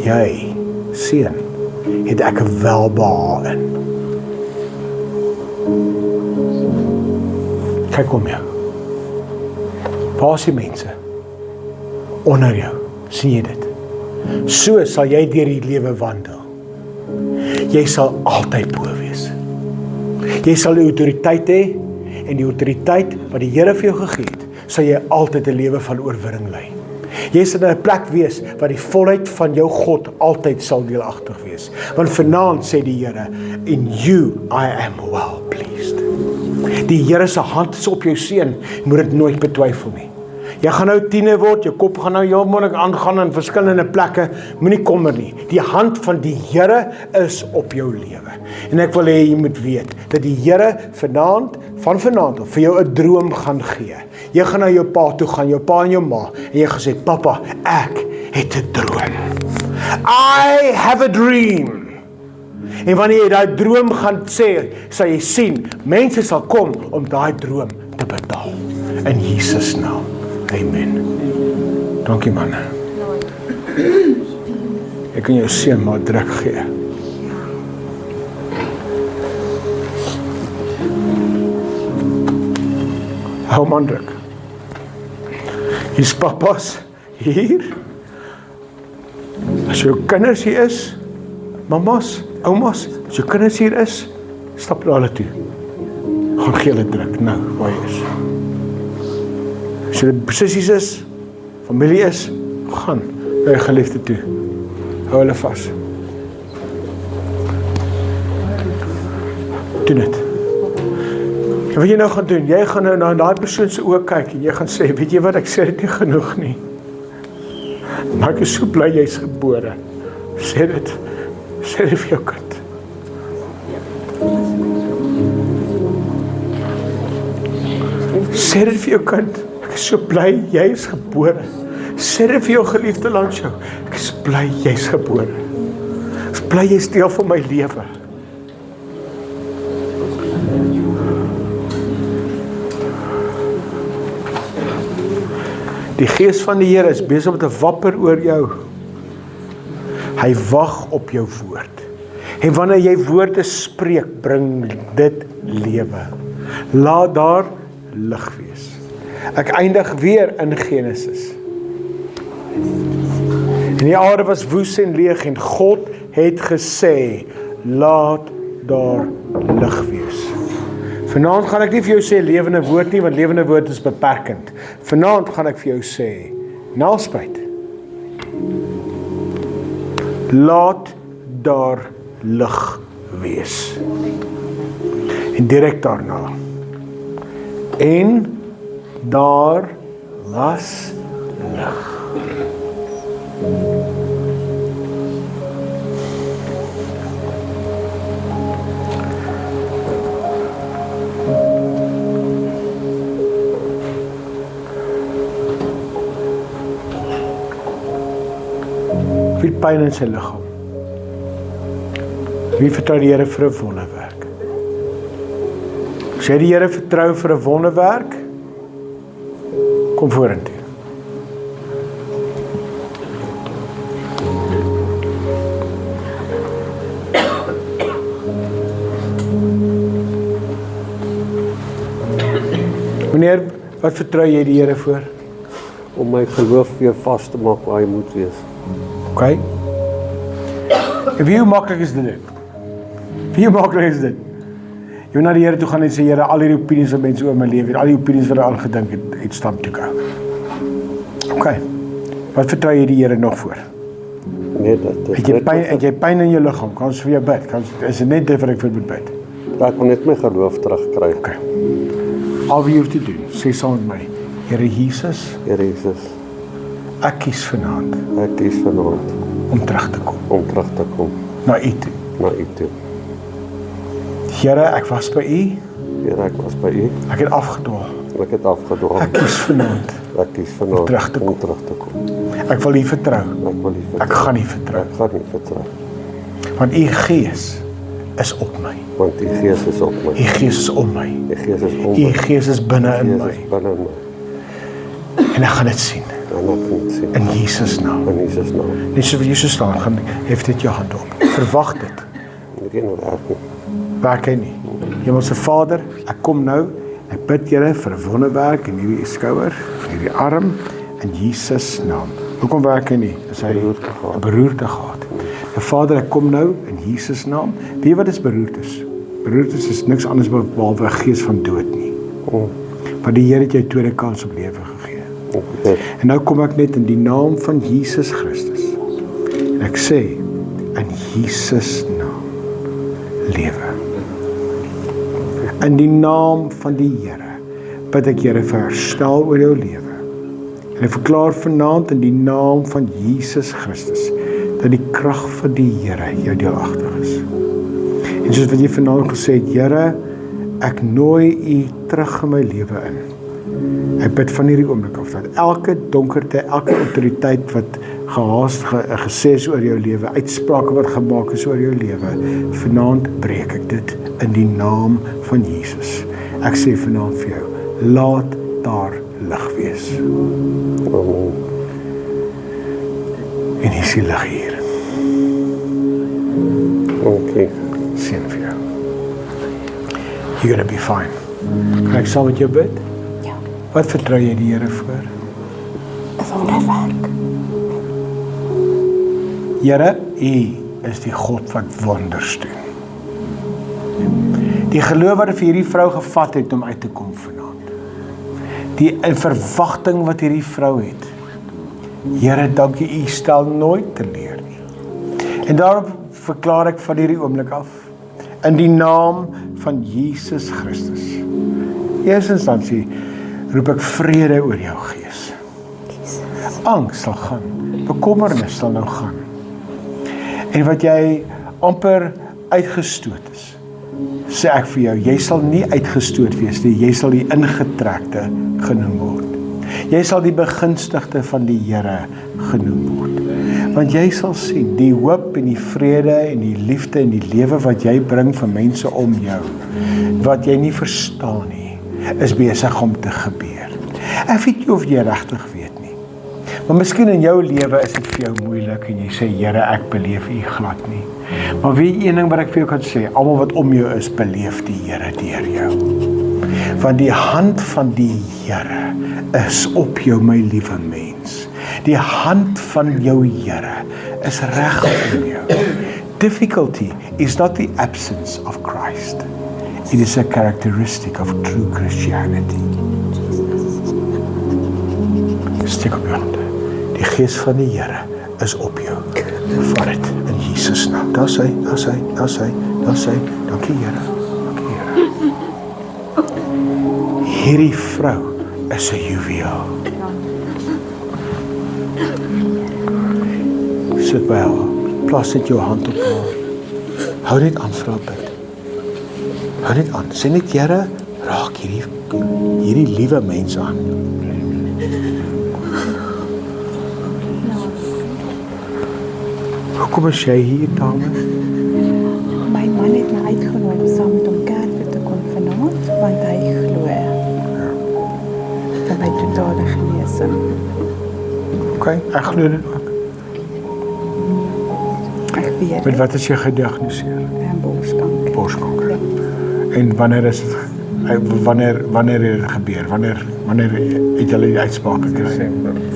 Jy, seun, het ek 'n welbehae in. Kyk om jou. Waar is die mense? Onder jou, sien jy dit? So sal jy deur die lewe wandel. Jy sal altyd bo wees. Jy sal die autoriteit hê, en die autoriteit wat die Here vir jou gegee het, sal jy altyd 'n lewe van oorwinning lei. Jy sal in 'n plek wees waar die volheid van jou God altyd sal deelagtig wees. Want vanaand sê die Here, in you I am well pleased. Die Here se hand is op jou seun, jy moet dit nooit betwyfel nie. Jy gaan nou tiener word, jou kop gaan nou heel moontlik aangaan in verskillende plekke, moenie kommer nie. Die hand van die Here is op jou lewe. En ek wil hê jy moet weet, dat die Here vanaand af vir jou 'n droom gaan gee. Jy gaan na jou pa toe gaan, jou pa en jou ma, en jy gaan sê, papa, ek het 'n droom. I have a dream. En wanneer jy daai droom gaan sê, sal jy sien, mense sal kom om daai droom te betaal. In Jesus naam. Amen. Dankie man. Ek kan jou seun maar druk gee. Hou man druk. Hier's papas hier. As jou kinders hier is, mamas, oumas, as jou kinders hier is, stap na hulle toe. Gaan gee hulle druk nou waar jy is. As jy sissies is, familie is, gaan na jou geliefde toe. Hou hulle vas. Doen dit. En wat jy nou gaan doen, jy gaan nou na daai persoon se oë kyk en jy gaan sê, weet jy wat, ek sê dit nie genoeg nie. Maar ek is so bly jy's gebore. Sê dit vir jou kind. Sê dit vir jou kind, ek is so bly jy is gebore. Sê dit vir jou geliefde langs jou, ek is bly jy's gebore. Ek is bly jy's deel van my lewe. Die gees van die Here is besig om te wapper oor jou. Hy wag op jou woord. En wanneer jy woorde spreek, bring dit lewe. Laat daar lig wees. Ek eindig weer in Genesis. En die aarde was woes en leeg en God het gesê, laat daar lig wees. Vanaand gaan ek nie vir jou sê lewende woord nie, want lewende woord is beperkend. Vanaand gaan ek vir jou sê, Nelspruit, laat daar lig wees. En direk daarna. En daar was lig. Wie het pyn in sy liggaam? Wie vertrou die Here vir 'n wonderwerk? As jy die Here vertrou vir 'n wonderwerk, kom vorentoe. Meneer, wat vertrou jy die Here voor? Om my geloof weer vas te maak waar hy moet wees. OK. En wie hoe maklik is dit? Wie hoe maklik is dit? Jy moet na die Here toe gaan en sê, Here, al hierdie opinies wat mense oor my lewe, al die opinies wat hulle aangedink het stamp toe gou. OK. Wat vertrou jy die Here nog voor? Nee, dit Het jy pyn in jou liggaam? Kan ons vir jou bid? Is dit net dit wat ek vir moet bid? Ek wil net my geloof terugkry. OK. Al wat jy hoef te doen, sê saam met my, Here Jesus, Here Jesus, ek kies vanaand ek kies vanaand om terug te kom na U toe. na U toe. Here, ek was by U, Here, ek was by U. ek het afgedwaal. Ek het afgedwaal. Ek kies vanaand Ek kies vanaand om terug te kom. Ek wil U vertrou. Ek wil U vertrou. Ek gaan U vertrou, Ek gaan U vertrou. want U Gees is op my. Want U Gees is op my. U Gees is om my. U Gees is om U my. Gees is binne in U my. Gees is binne in my. En ek gaan dit sien. En ek kan dit sien. In Jesus naam. In Jesus naam. Net so wat jy so staan, gaan hef dit jou hand op. Verwag dit. Dit geen werk nie. Werk hy nie. Hemelse Vader, ek kom nou. Ek bid Here vir 'n wonderwerk in hierdie skouer, hierdie arm, in Jesus naam. Hoekom werk hy nie? Is hy 'n beroerte gehad? En Vader, ek kom nou in Jesus naam. Weet jy wat is beroertes? Beroertes is niks anders behalwe 'n gees van dood nie. Maar die Here het jou tweede kans op lewe gegee. Okay. En nou kom ek net in die naam van Jesus Christus. En ek sê, in Jesus naam, lewe. In die naam van die Here, bid ek Here vir herstel oor jou lewe. En ek verklaar vanaand in die naam van Jesus Christus, dat die krag van die Here jou deelagtig is. En soos wat jy vanaand gesê het, Here, ek nooi U terug in my lewe in. Ek bid van hierdie oomblik af dat elke donkerte, elke autoriteit wat gesê is oor jou lewe, uitsprake wat gemaak is oor jou lewe, vanaand breek ek dit in die naam van Jesus. Ek sê vanaand vir jou, laat daar lig wees. Amen. En hier is die lig hier. Dankie. Seën vir jou. You're gonna be fine. Kan ek saam met jou bid? Ja, Wat vertrou jy die Here voor? is wonderwerk. Here, U is die God wat wonders doen. Die geloof wat vir hierdie vrou gevat het om uit te kom vanaand. Die verwagting wat hierdie vrou het. Here, dankie, U stel nooit teleur nie. En daarom verklaar ek van hierdie oomblik af, in die naam van Jesus Christus. Eerste instansie roep ek vrede oor jou gees. Angs sal gaan, bekommernis sal nou gaan. En wat jy amper uitgestoot is, sê ek vir jou, jy sal nie uitgestoot wees nie, jy sal die ingetrekte genoem word. Jy sal die begunstigde van die Here genoem word. Want jy sal sien, die hoop en die vrede en die liefde en die lewe wat jy bring vir mense om jou, wat jy nie verstaan nie, is besig om te gebeur. Ek weet nie of jy regtig weet nie. Maar miskien in jou lewe is dit vir jou moeilik en jy sê, Here, ek beleef U glad nie. Maar weet jy een ding wat ek vir jou kan sê, almal wat om jou is, beleef die Here deur jou. Want die hand van die Here is op jou, my liewe mens. Die hand van jou Here is reg om jou. Difficulty is not the absence of Christ. It is a characteristic of true Christianity. Steek op jou hande. Die gees van die Here is op jou. Vat dit in Jesus naam. Daar sy. Dankie Here. Hierdie vrou is 'n juweel. Sit by haar. Plaas net jou hand op haar. Hou net aan vir haar bid. Hou net aan. Sê net, Here, raak hierdie liewe mens aan. Hoekom is jy hier, dame? My man het my uitgenooi om saam met hom kerk toe te kom vanaand, want hy glo van my totale genesing. OK, ek glo dit ook. Ek weet Met wat is jy gediagnoseer? en borskanker. Borskanker. En wanneer is dit? Wanneer het dit gebeur? Wanneer het julle die uitspraak gekry?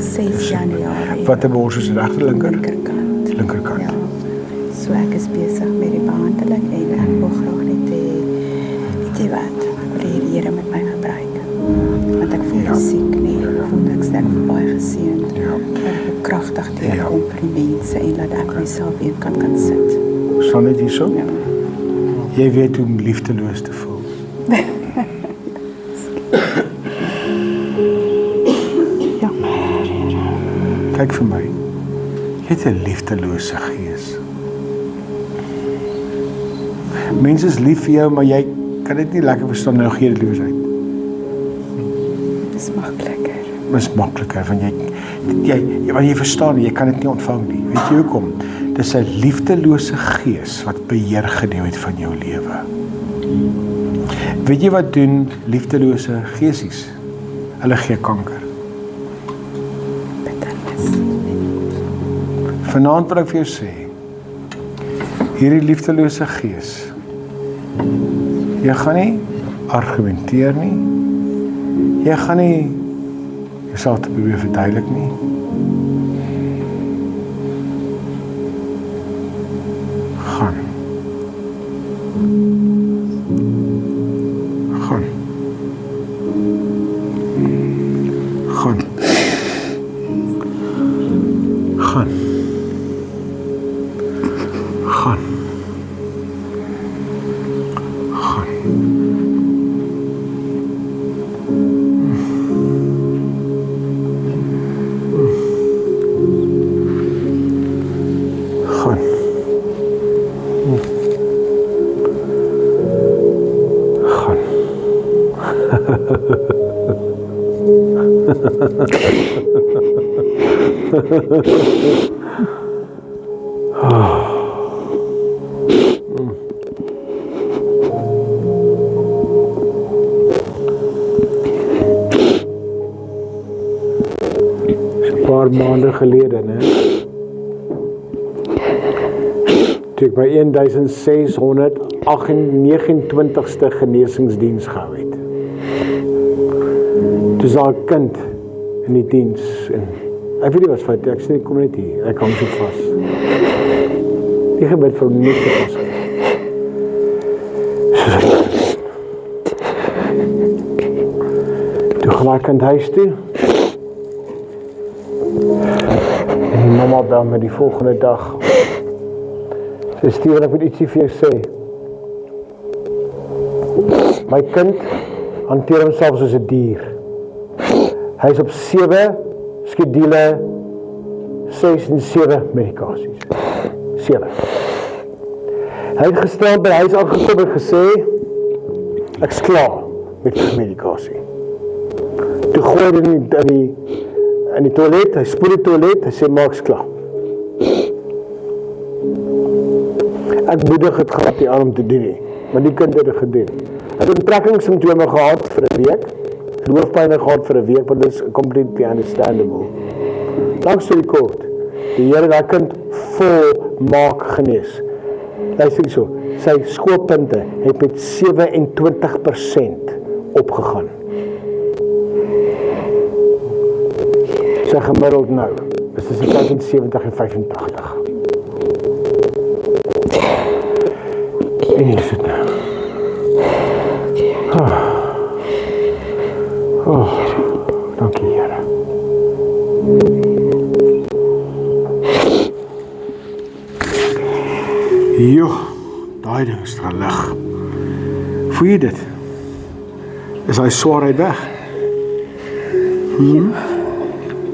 6 Januarie. Watter bors is dit, regter linker? Linkerkant. Linkerkant. Ja. So ek is besig met die behandeling en ek wil graag net weet jy wat, ek wil hê die Here met my gebruik. Want ek voel nie siek nie, ek voel niks, ek voel baie geseënd. Ja. Ek wil kragtig teerkom vir die mense en dat ek myself weer kan sit. Staan dit hierso? Ja. Jy weet hoe om liefdeloos te voel. Ja. Kyk vir my. Jy het 'n liefdelose gees. Mense is lief vir jou, maar jy kan dit nie lekker verstaan nou gee dit liefdeloosheid. Dis makliker. Dis makliker want jy verstaan nie, jy kan dit nie ontvang nie. Weet jy hoekom? Dis 'n liefdelose gees wat beheer geneem het van jou lewe. Weet jy wat doen liefdelose geesies? Hulle gee kanker. Bitternis. Vanaand wil ek vir jou sê, hierdie liefdelose gees, jy gaan nie argumenteer nie, jy gaan nie jouself te probeer verduidelik nie. Gaan. Gaan. Gaan. Gaan. Gaan. Gaan. Gaan. Gaan. Paar maande gelede, né? ek my 1629ste genesingsdiens gehou het. Toe is daar 'n kind in die diens en ek weet nie wat fout, ek sê nie kom net hier, ek hang so vas. Die gebed vir hom net so vas. Toe gaan my kind huis toe. En die mamma bel my die volgende dag. Sy sê, Steven, ek moet ietsie vir jou sê. My kind hanteer homself soos 'n dier. Hy is op 7 skedule 6 en 7 medikasies. 7. Hy het gister by die huis aangekom en gesê, ek's klaar met die medikasie. Toe gooi hy in die toilet, hy spoel die toilet, hy sê, maak's klaar. Ek moedig het gehad die aan om te doen nie, maar die kind het dit gedoen. Hy het onttrekkingssimptome gehad vir 'n week, hoofpyn gehad vir 'n week, but this is completely understandable. Langs storie kort, die Here daai kind volmaak genees. Luister so, sy skoolpunte het met 27% opgegaan. Sy gemiddeld nou, is tussen 75 en 85. En hier is dit nou. Dankie Here. Jo, daai ding is gelig. Voel jy dit? Is hy swaarheid weg?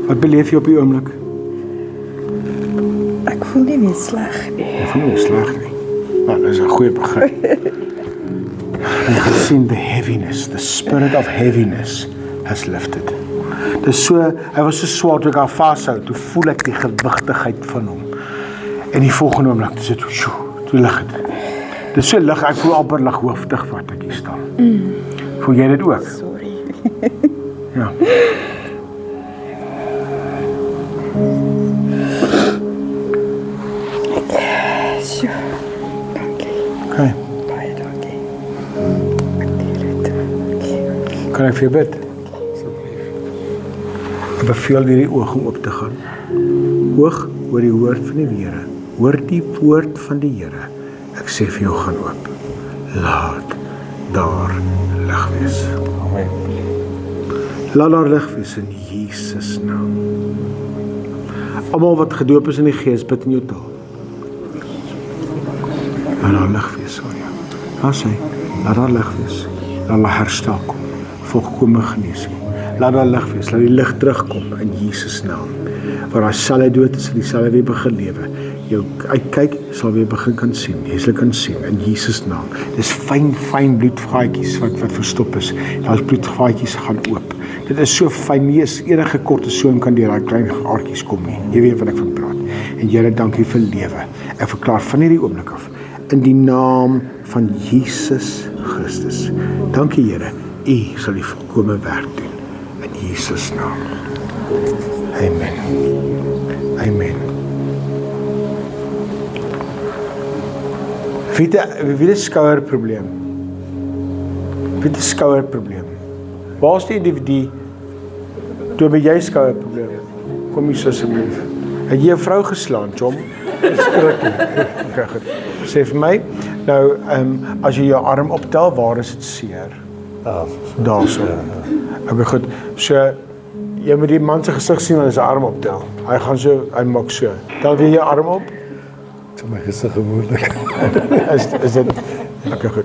Wat beleef jy op die oomblik? Ek voel nie meer sleg nie. Jy voel nie sleg nie. Nou, dis 'n goeie begin. En jy sien the heaviness, the spirit of heaviness has lifted. Dis so, hy was so swaar toe ek haar vashou, toe voel ek die gewigtigheid van hom. En die volgende oomblik, dis dit, toe lig het. Dis so lig, ek voel amper lighoofdig wat ek hier staan. Voel jy dit ook? Sorry. Ja. Sjoe, dankie. Okay. Baie dankie. Waardeer dit. Kan ek vir jou bid? Ek beveel hierdie oog om op te gaan. Oog oor die woord van die Here. Hoor die woord van die Here. Ek sê vir jou gaan oop. Laat daar lig wees. Amen. Laat daar lig wees in Jesus naam. Almal wat gedoop is in die Gees, bid in jou taal. Laat daar lig wees, Sonja. Laat sy, laat daar lig wees. Laat daar herstel kom. Volkome genesing. Laat daar lig wees, laat die lig terugkom in Jesus naam. Waar daar sal hy dood is, die sal hy weer begin lewe. Jou uitkyk sal weer begin kan sien. Jy sal kan sien in Jesus naam. Dis fyn bloedvaatjies wat verstop is. Daai bloedvaatjies gaan oop. Dit is so fyn, nie eens enige korte soem kan deur daai klein aardjies kom nie. Jy weet wat ek van praat. En Here, dankie vir lewe. Ek verklaar van hierdie oomblik af in die naam van Jesus Christus. Dankie Here, U sal die volkomme werk doen in Jesus naam. Amen. Amen. Wie het skouerprobleem? Wie het skouerprobleem? Waar is die individu? Toe by jy skouerprobleem. Kom hier asseblief. Het jy 'n vrou geslaan, Chom? Skrikkie. Okay, goed. Sê vir my, nou, as jy jou arm optel, waar is dit seer? Daarso. Okay, goed. So, jy moet die man se gesig sien wanneer hy sy arm optel. Hy maak so. Tel weer jou arm op. Dit is my gesig gewoonlik. Is dit? Okay, goed.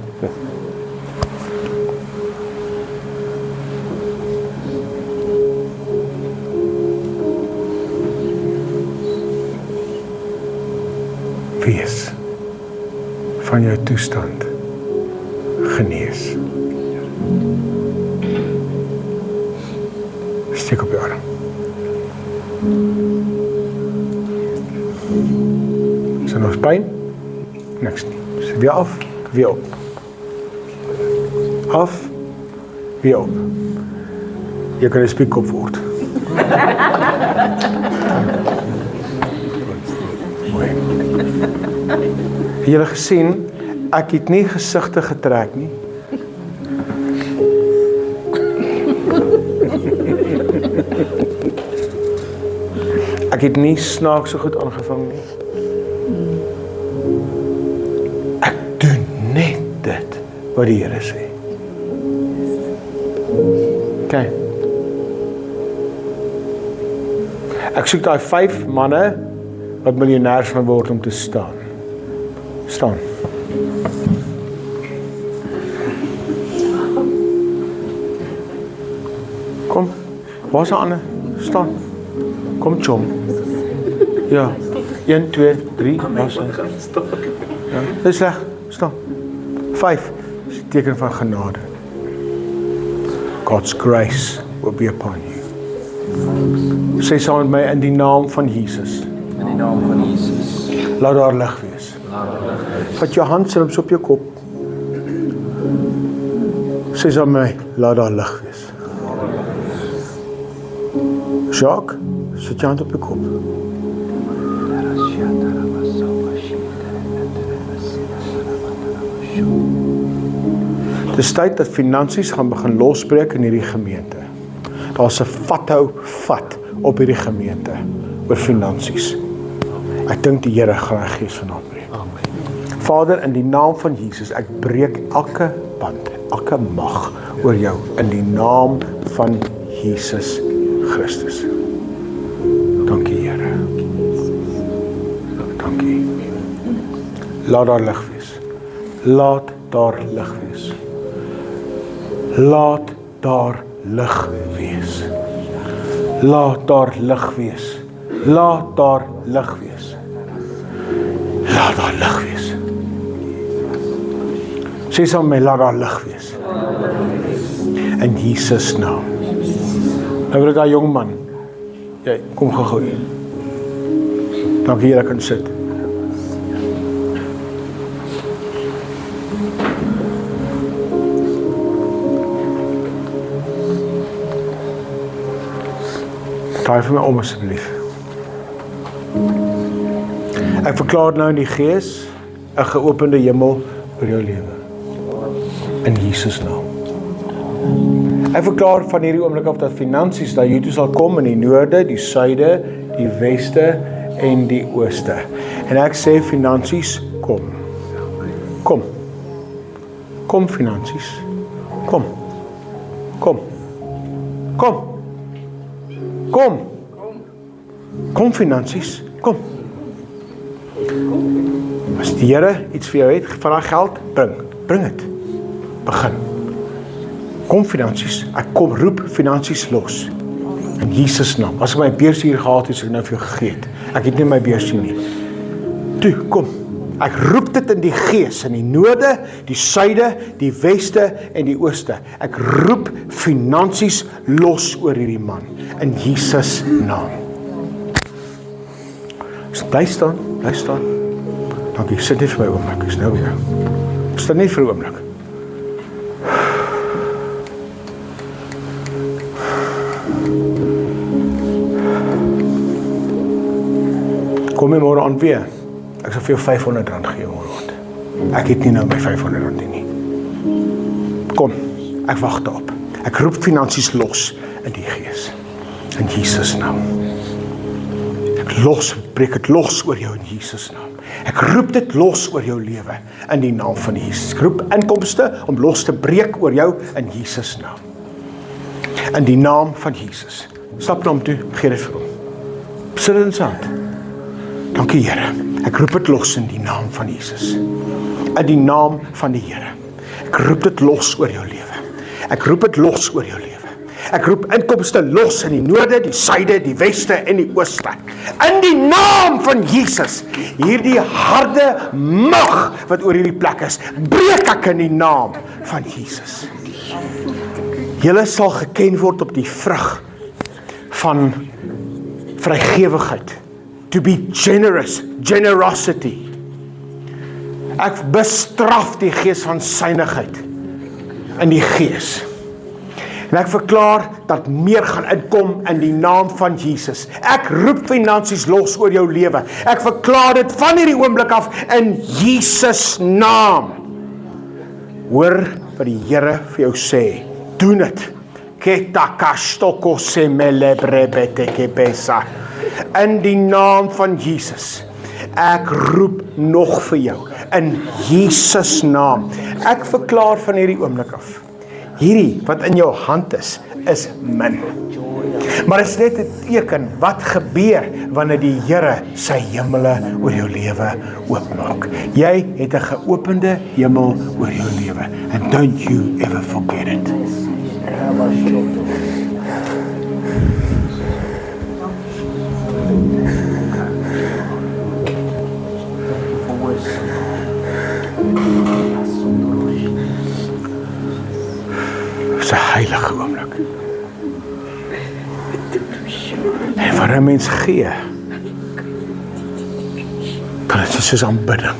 Wees van jou toestand genees. Steek op jou arm. Is er nog pijn? Niks niet. Dus weer af, weer op. Af, weer op. Je kan een spiekkop worden. mooi. Het julle gesien, ek het nie gesigte getrek nie. Ek het nie snaaks so goed aangevang nie. Ek doen net dit wat die Here sê. Okay. Ek soek daai 5 manne wat miljonêers gaan word om te staan. Staan. Kom, waar is die ander? Staan. Kom, chom. Ja, 1, 2, 3, daar staan. Ja, dis reg, staan. 5, dis 'n teken van genade. God's grace will be upon you. Sê saam met my in die naam van Jesus. In die naam van Jesus. Laat daar lig wees. Vat jou hand sit op jou kop. Sê saam met my, laat daar lig wees. Jacques, sit jou hand op jou kop. Dis tyd dat finansies gaan begin losbreek in hierdie gemeente. Daar's 'n vat op hierdie gemeente oor finansies. Ek dink die Here gaan 'n gees van aanbreek. Vader, in die naam van Jesus, ek breek elke band, elke mag oor jou in die naam van Jesus Christus. Dankie, Here. Dankie. Laat daar lig wees. Laat daar lig wees. Laat daar lig wees. Laat daar lig wees. Laat daar lig wees. Laat daar lig wees. Sê saam met my, laat daar lig wees. In Jesus naam. Nou wil ek daai jong man. Jy, kom gou-gou hier. Dankie, jy kan sit. Draai vir my om asseblief. Ek verklaar nou in die gees 'n geopende hemel oor jou lewe. In Jesus naam. Ek verklaar van hierdie oomblik af dat finansies dat jy toe sal kom in die noorde, die suide, die weste en die ooste. En ek sê finansies, kom. Kom. Kom finansies. Kom. Kom. Kom. Kom. Kom finansies. Kom. As die Here iets vir jou het, van daai geld, bring dit. Begin. Kom finansies. Ek kom roep finansies los. In Jesus naam. As ek my beurs hier gehad het, sou ek nou vir jou gegee het. Ek het nie my beurs nie. Toe, kom. Ek roep dit in die gees, in die noorde, die suide, die weste en die ooste. Ek roep finansies los oor hierdie man. In Jesus naam. Bly staan, bly staan. Dankie, sit net vir my oomblik, ek is nou weer. Sit net vir 'n oomblik. Kom jy môre aan weer? Ek sal vir jou R500 gee môre. Ek het nie nou my R500 nie. Kom, ek wag daarop. Ek roep finansies los in die gees. In Jesus naam. Breek dit los oor jou in Jesus naam. Ek roep dit los oor jou lewe in die naam van Jesus. Ek roep inkomste om los te breek oor jou in Jesus naam. In die naam van Jesus. Stap na hom toe, gee dit vir hom. Sit dit in sy hand. Dankie Here. Ek roep dit los in die naam van Jesus. In die naam van die Here. Ek roep dit los oor jou lewe. Ek roep dit los oor jou lewe. Ek roep inkomste los in die noorde, die suide, die weste en die ooste. In die naam van Jesus. Hierdie harde mag wat oor hierdie plek is, breek ek in die naam van Jesus. Julle sal geken word op die vrug van vrygewigheid. To be generous, generosity. Ek bestraf die gees van synigheid in die gees. En ek verklaar dat meer gaan inkom in die naam van Jesus. Ek roep finansies los oor jou lewe. Ek verklaar dit van hierdie oomblik af in Jesus naam. Hoor wat die Here vir jou sê. Doen dit. In die naam van Jesus. Ek roep nog vir jou in Jesus naam. Ek verklaar van hierdie oomblik af. Hierdie wat in jou hand is min. Maar dit is net 'n teken wat gebeur wanneer die Here sy hemele oor jou lewe oopmaak. Jy het 'n geopende hemel oor jou lewe. And don't you ever forget it. Dis 'n heilige oomblik. En vir 'n mens gee, kan dit soos aanbidding.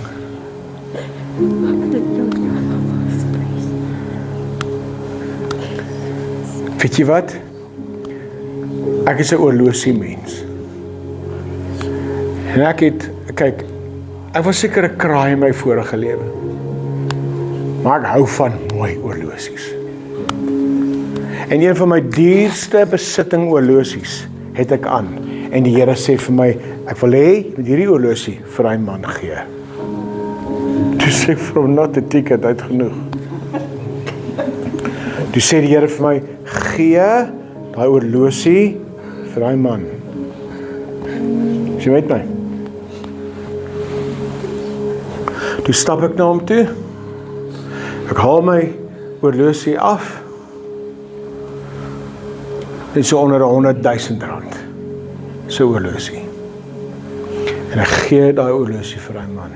Weet jy wat? Ek is 'n oorlosie mens. En kyk, ek was seker 'n kraai in my vorige lewe. Maar ek hou van mooi oorlosies. En een van my duurste besitting oorlosies het ek aan. En die Here sê vir my, ek wil hê jy moet hierdie oorlosie vir hy man gee. Toe sê ek vir hom, not 'n ticket, uit genoeg. Toe sê die Here vir my, gee daai oorlosie vir hy man. Jy weet my. Toe stap ek na hom toe. Ek haal my oorlosie af. Dit is so onder R100,000 so oorlosie. En ek gee daai oorlosie vir hy man.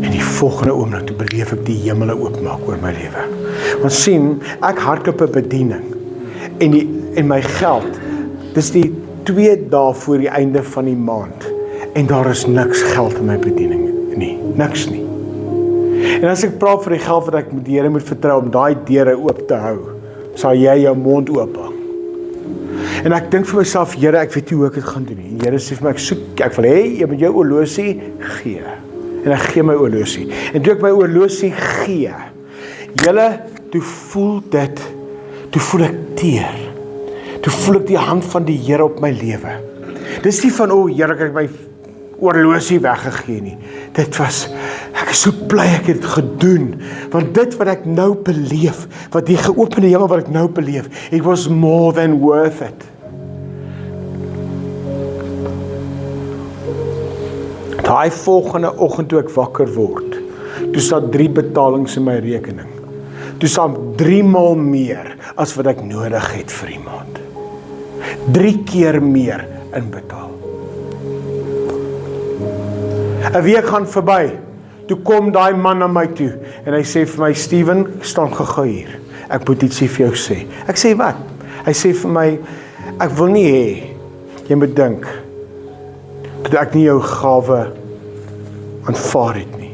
En die volgende oomblik toe beleef ek die hemele oopmaak oor my lewe. Want sien, ek hardloop 'n bediening en my geld, dis die 2 dae voor die einde van die maand en daar is niks geld in my bediening nie, niks nie. En as ek praat vir die geld wat ek die Here moet vertrou om daai deure oop te hou, sal jy jou mond oop hang. En ek dink vir myself, Here, ek weet nie hoe ek dit gaan doen nie. En Here sê vir my, ek wil hê jy moet jou oorlosie gee. En ek gee my oorlosie. En toe ek my oorlosie gee, julle, toe voel ek teer. Toe voel ek die hand van die Here op my lewe. Dis nie van, Here, ek het my oorlosie weggegee nie. Dit was, ek is so bly ek het dit gedoen, want dit wat ek nou beleef, wat die geopende hemel wat ek nou beleef, it was more than worth it. Daai volgende oggend toe ek wakker word, toe staan 3 betalings in my rekening. Toe staan 3 maal meer as wat ek nodig het vir die maand. 3 keer meer inbetaal. 'n Week gaan verby. Toe kom daai man na my toe en hy sê vir my, Steven, ek staan gou hier. Ek moet iets vir jou sê. Ek sê wat? Hy sê vir my, ek wil nie hê jy moet dink dat ek nie jou gawe aanvaar het nie.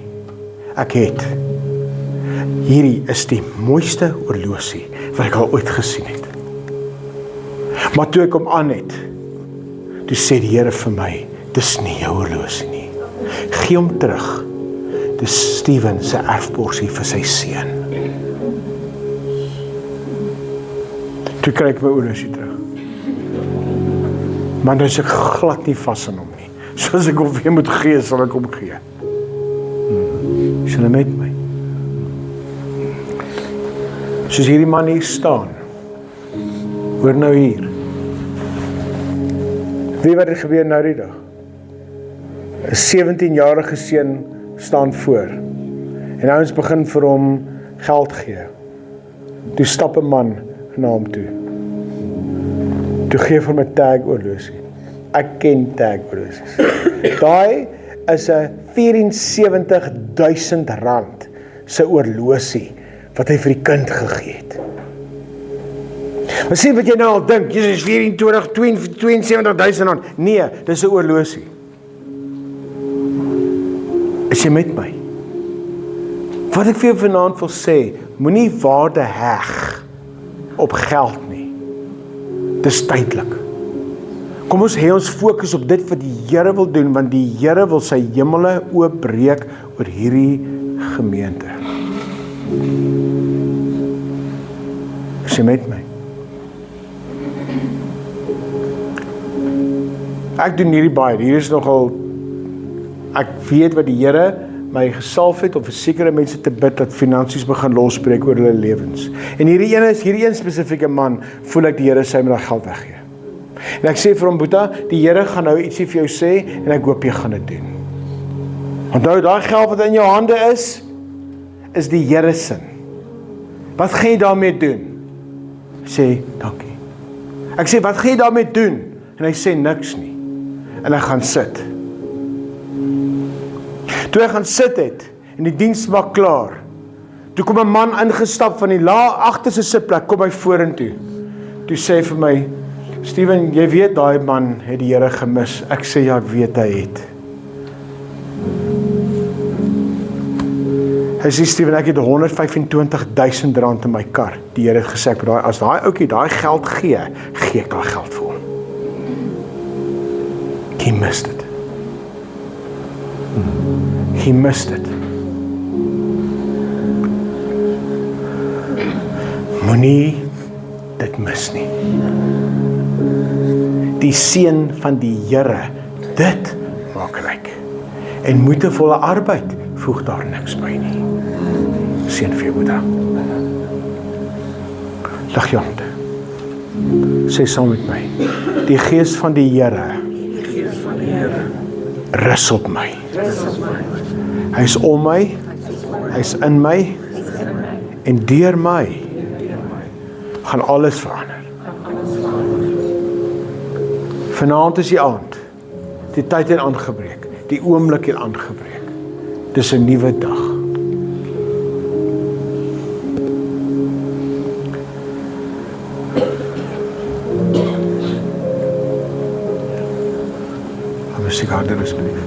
Ek het. Hierdie is die mooiste oorlosie wat ek al ooit gesien het. Maar toe ek hom aan het, toe sê die Here vir my, dis nie jou oorlosie nie. Gee hom terug. Dis Steven se erfborsie vir sy seun. Toe kry ek my oorlosie terug. Maar nou is ek glad nie vas aan hom nie. Soos ek hom weer moet gee, sal ek hom gee. Is julle met my? Soos hierdie man hier staan. Hoor nou hier. Weet wat het gebeur nou die dag? 'n 17-jarige seun staan voor. En ouens begin vir hom geld gee. Toe stap 'n man na hom toe. Toe gee vir my tag oorlosie. Ek ken tag oorlosies. Daai is 'n R74,000 se oorlosie wat hy vir die kind gegee het. Maar sien wat jy nou al dink, jy is 72,000 rand. Nee, dis 'n oorlosie. Is jy met my? Wat ek vir jou vanaand wil sê, moenie waarde heg op geld nie. Dis tydelik. Kom ons hê ons fokus op dit wat die Here wil doen, want die Here wil sy hemele oopbreek oor hierdie gemeente. Is jy met my? Ek doen hierdie baie, hier is nogal, ek weet wat die Here my gesalf het om vir sekere mense te bid dat finansies begin losbreek oor hulle lewens. En hierdie een spesifieke man, voel ek die Here sy met daai geld weggee. En ek sê vir hom, Boeta, die Here gaan nou ietsie vir jou sê, en ek hoop jy gaan dit doen. Onthou, daai geld wat in jou hande is die Here sin. Wat gaan jy daarmee doen? Hy sê, dankie. Ek sê, wat gaan jy daarmee doen? En hy sê, niks nie. En hy gaan sit. Toe hy gaan sit het, en die diens maak klaar, toe kom 'n man ingestap van die agterste sitplek, kom hy vorentoe. Toe sê hy vir my, Steven, jy weet daai man het die Here gemis. Ek sê, ja, ek weet hy het. Hy sê, Steven, ek het R125,000 in my kar. Die Here het gesê, as daai ouetjie daai geld gee ek daai geld vir hom. He missed it. He missed it. Moenie dit mis nie. Die seën van die Here, dit maak ryk. En moeitevolle arbeid voeg daar niks by nie. Seën vir jou, Boeta. Lig jou hande. Sê saam met my, die gees van die Here rus op my. Hy is om my, hy is in my, en deur my gaan alles verander. Vanaand is die aand, die tyd het aangebreek, die oomblik het aangebreek. Dis 'n nuwe dag. Musiek harder asseblief.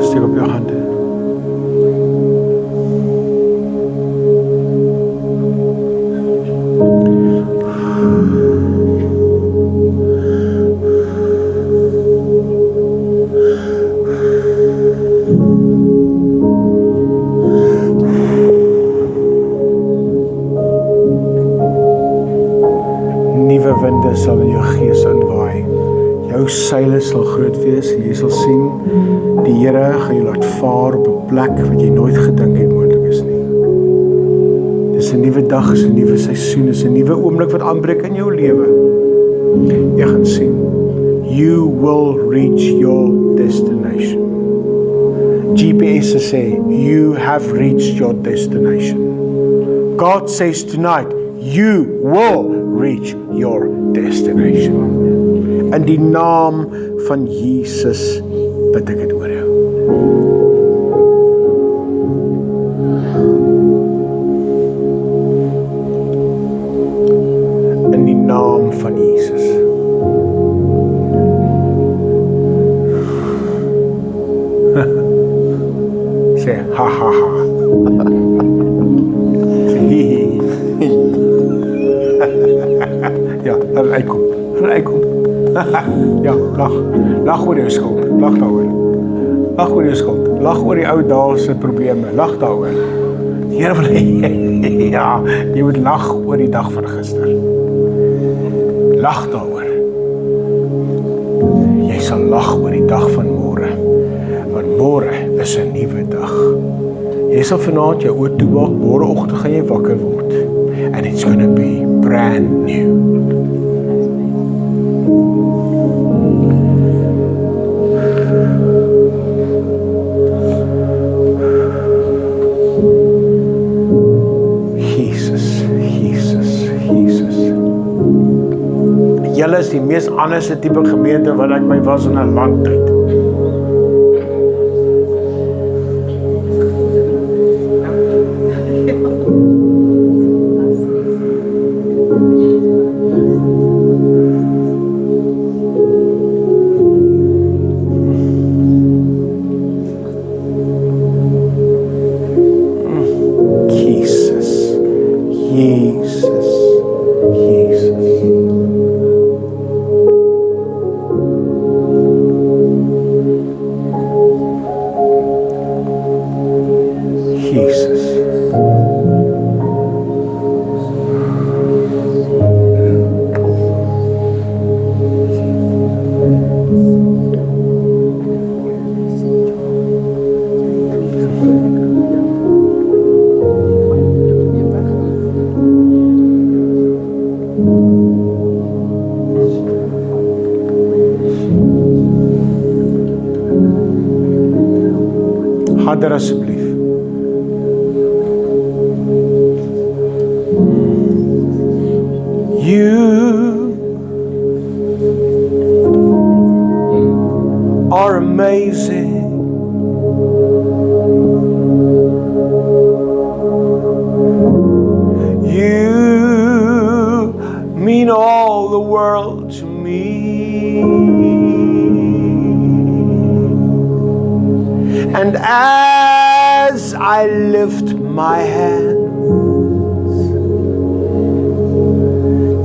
Steek op jou hande. Nuwe winde sal in jou gees inwaai. Jou seile sal groot wees en jy sal sien die Here gaan jou laat vaar op 'n plek wat jy nooit gedink het moontlik is nie. Dis 'n nuwe dag, is 'n nuwe seisoen, is 'n nuwe oomblik wat aanbreek in jou lewe. Jy gaan sien, you will reach your destination. GPS sê, you have reached your destination. God says tonight, you will reach your destination. In die naam van Jesus bid ek dit oor jou. In die naam van Jesus. Sê ha ha ha. Sê hi hi. Ja, dan uitkom. Ja, lag oor jou skuld, lag daaroor. Lag oor jou skuld, lag oor die ou dae se probleme, lag daaroor. Die Here wil hê, ja, jy moet lag oor die dag van gister. Lag daaroor. Jy sal lag oor die dag van môre, want môre is 'n nuwe dag. Jy sal vanaand jou oë toemaak, môreoggend gaan jy wakker word, and it's gonna be brand new. julle is die mees anderste tipe gemeente wat ek by was in 'n lang tyd. Harder asseblief. You are amazing. You mean all the world to me. And as I lift my hands,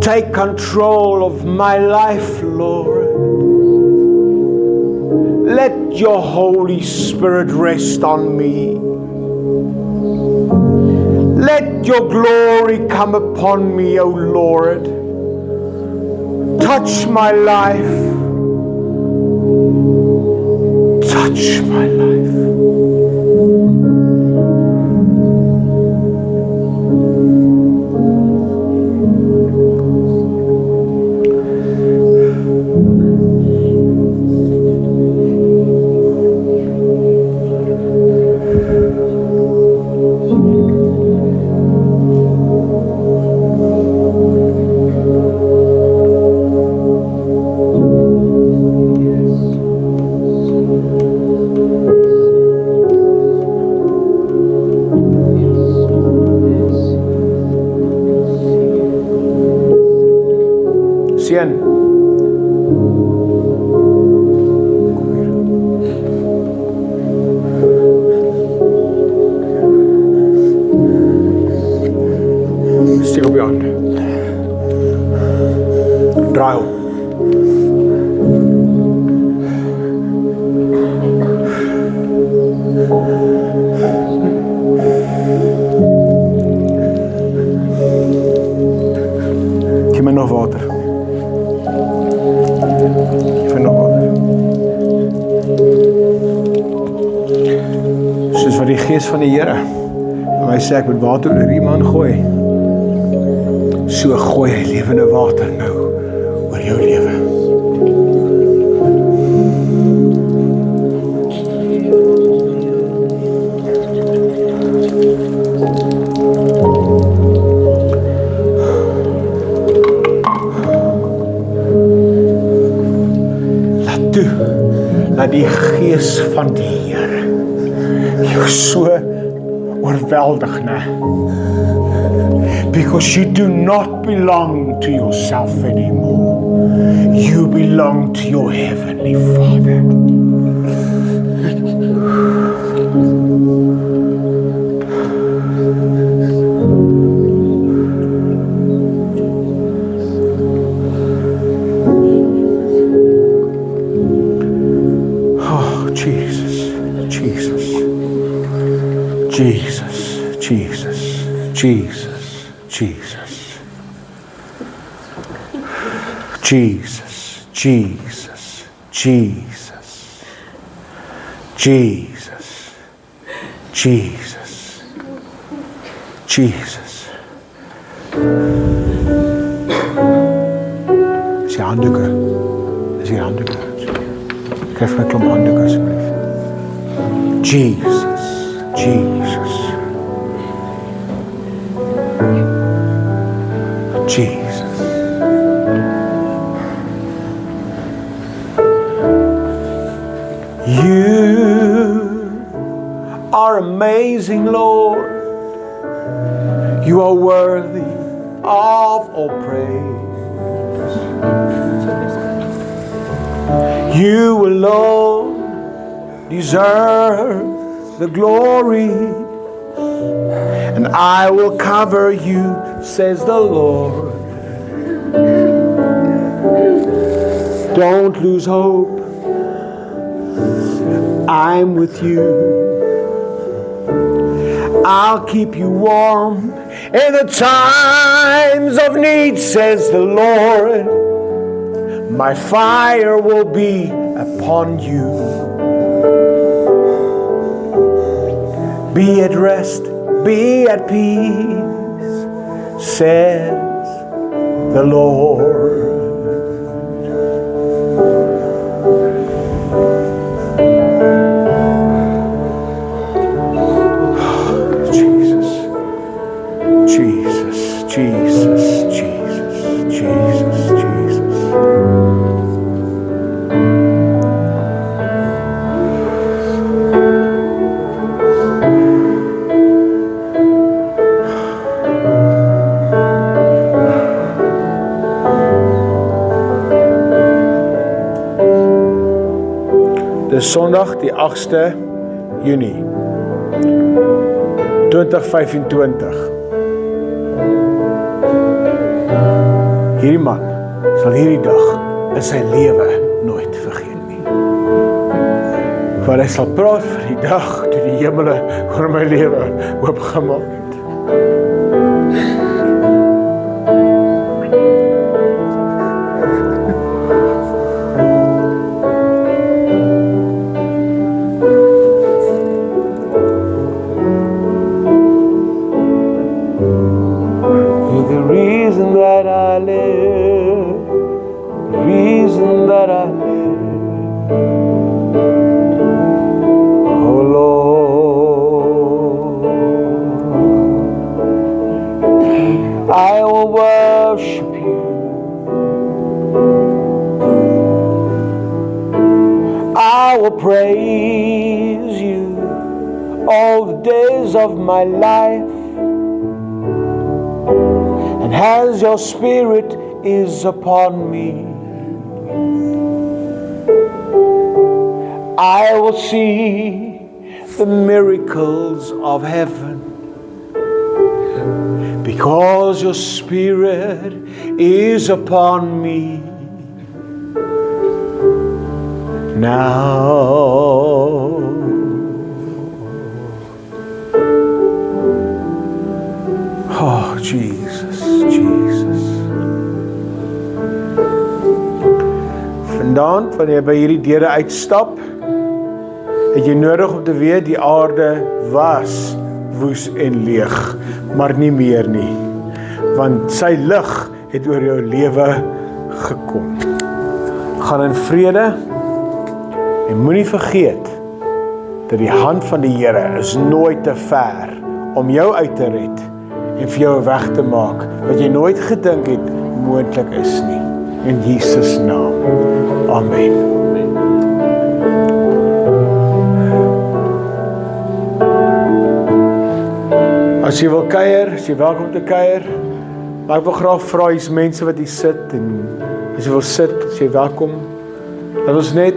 take control of my life, Lord. Let your Holy Spirit rest on me. Let your glory come upon me, O Lord. Touch my life. Touch my life. Sean. Steek op je hand. Draai om. Geef me nog water. Soos wat die gees van die Here vir my sê ek moet water oor hierdie man gooi, so gooi hy lewende water nou oor jou lewe. Dat die gees van die Here jou so oorweldig, né? Because you do not belong to yourself anymore. You belong to your Heavenly Father. Jesus. Is die handdoeke? Is die handdoeke? Geef my 'n klomp handdoeke asseblief. Jesus. Jesus. Jesus. amazing, Lord. You are worthy of all praise. You alone deserve the glory, and I will cover you, says the Lord. Don't lose hope, I'm with you. I'll keep you warm in the times of need, says the Lord. My fire will be upon you. Be at rest, be at peace, says the Lord. Jesus, Jesus, Jesus, Jesus, Jesus, Jesus. Dis Sondag die 8ste Junie 2025. Hierdie man sal hierdie dag in sy lewe nooit vergeet nie. Want hy sal praat vir die dag toe die hemele oor my lewe oopgemaak het. I will worship you. I will praise you all the days of my life. And as your spirit is upon me, I will see the miracles of heaven. Because your spirit is upon me now. Oh, Jesus, Jesus. Vandaan, wanneer jy by hierdie deure uitstap, het jy nodig om te weet die aarde was woes en leeg, maar nie meer nie, want sy lig het oor jou lewe gekom. Gaan in vrede en moenie vergeet dat die hand van die Here is nooit te ver om jou uit te red en vir jou 'n weg te maak wat jy nooit gedink het moontlik is nie. In Jesus naam. Amen. As jy wil kuier, as jy welkom te kuier, maar ek wil graag vra, hier's mense wat hier sit, en as jy wil sit, as jy welkom, dat ons net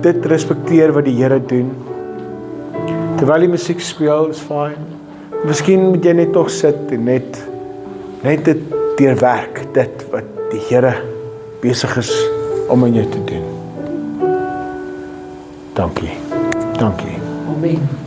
dit respekteer wat die Here doen. Terwyl die musiek speel, is fyn. Miskien moet jy net nog sit en net dit deurwerk, dit wat die Here besig is om in jou te doen. Dankie. Dankie. Amen.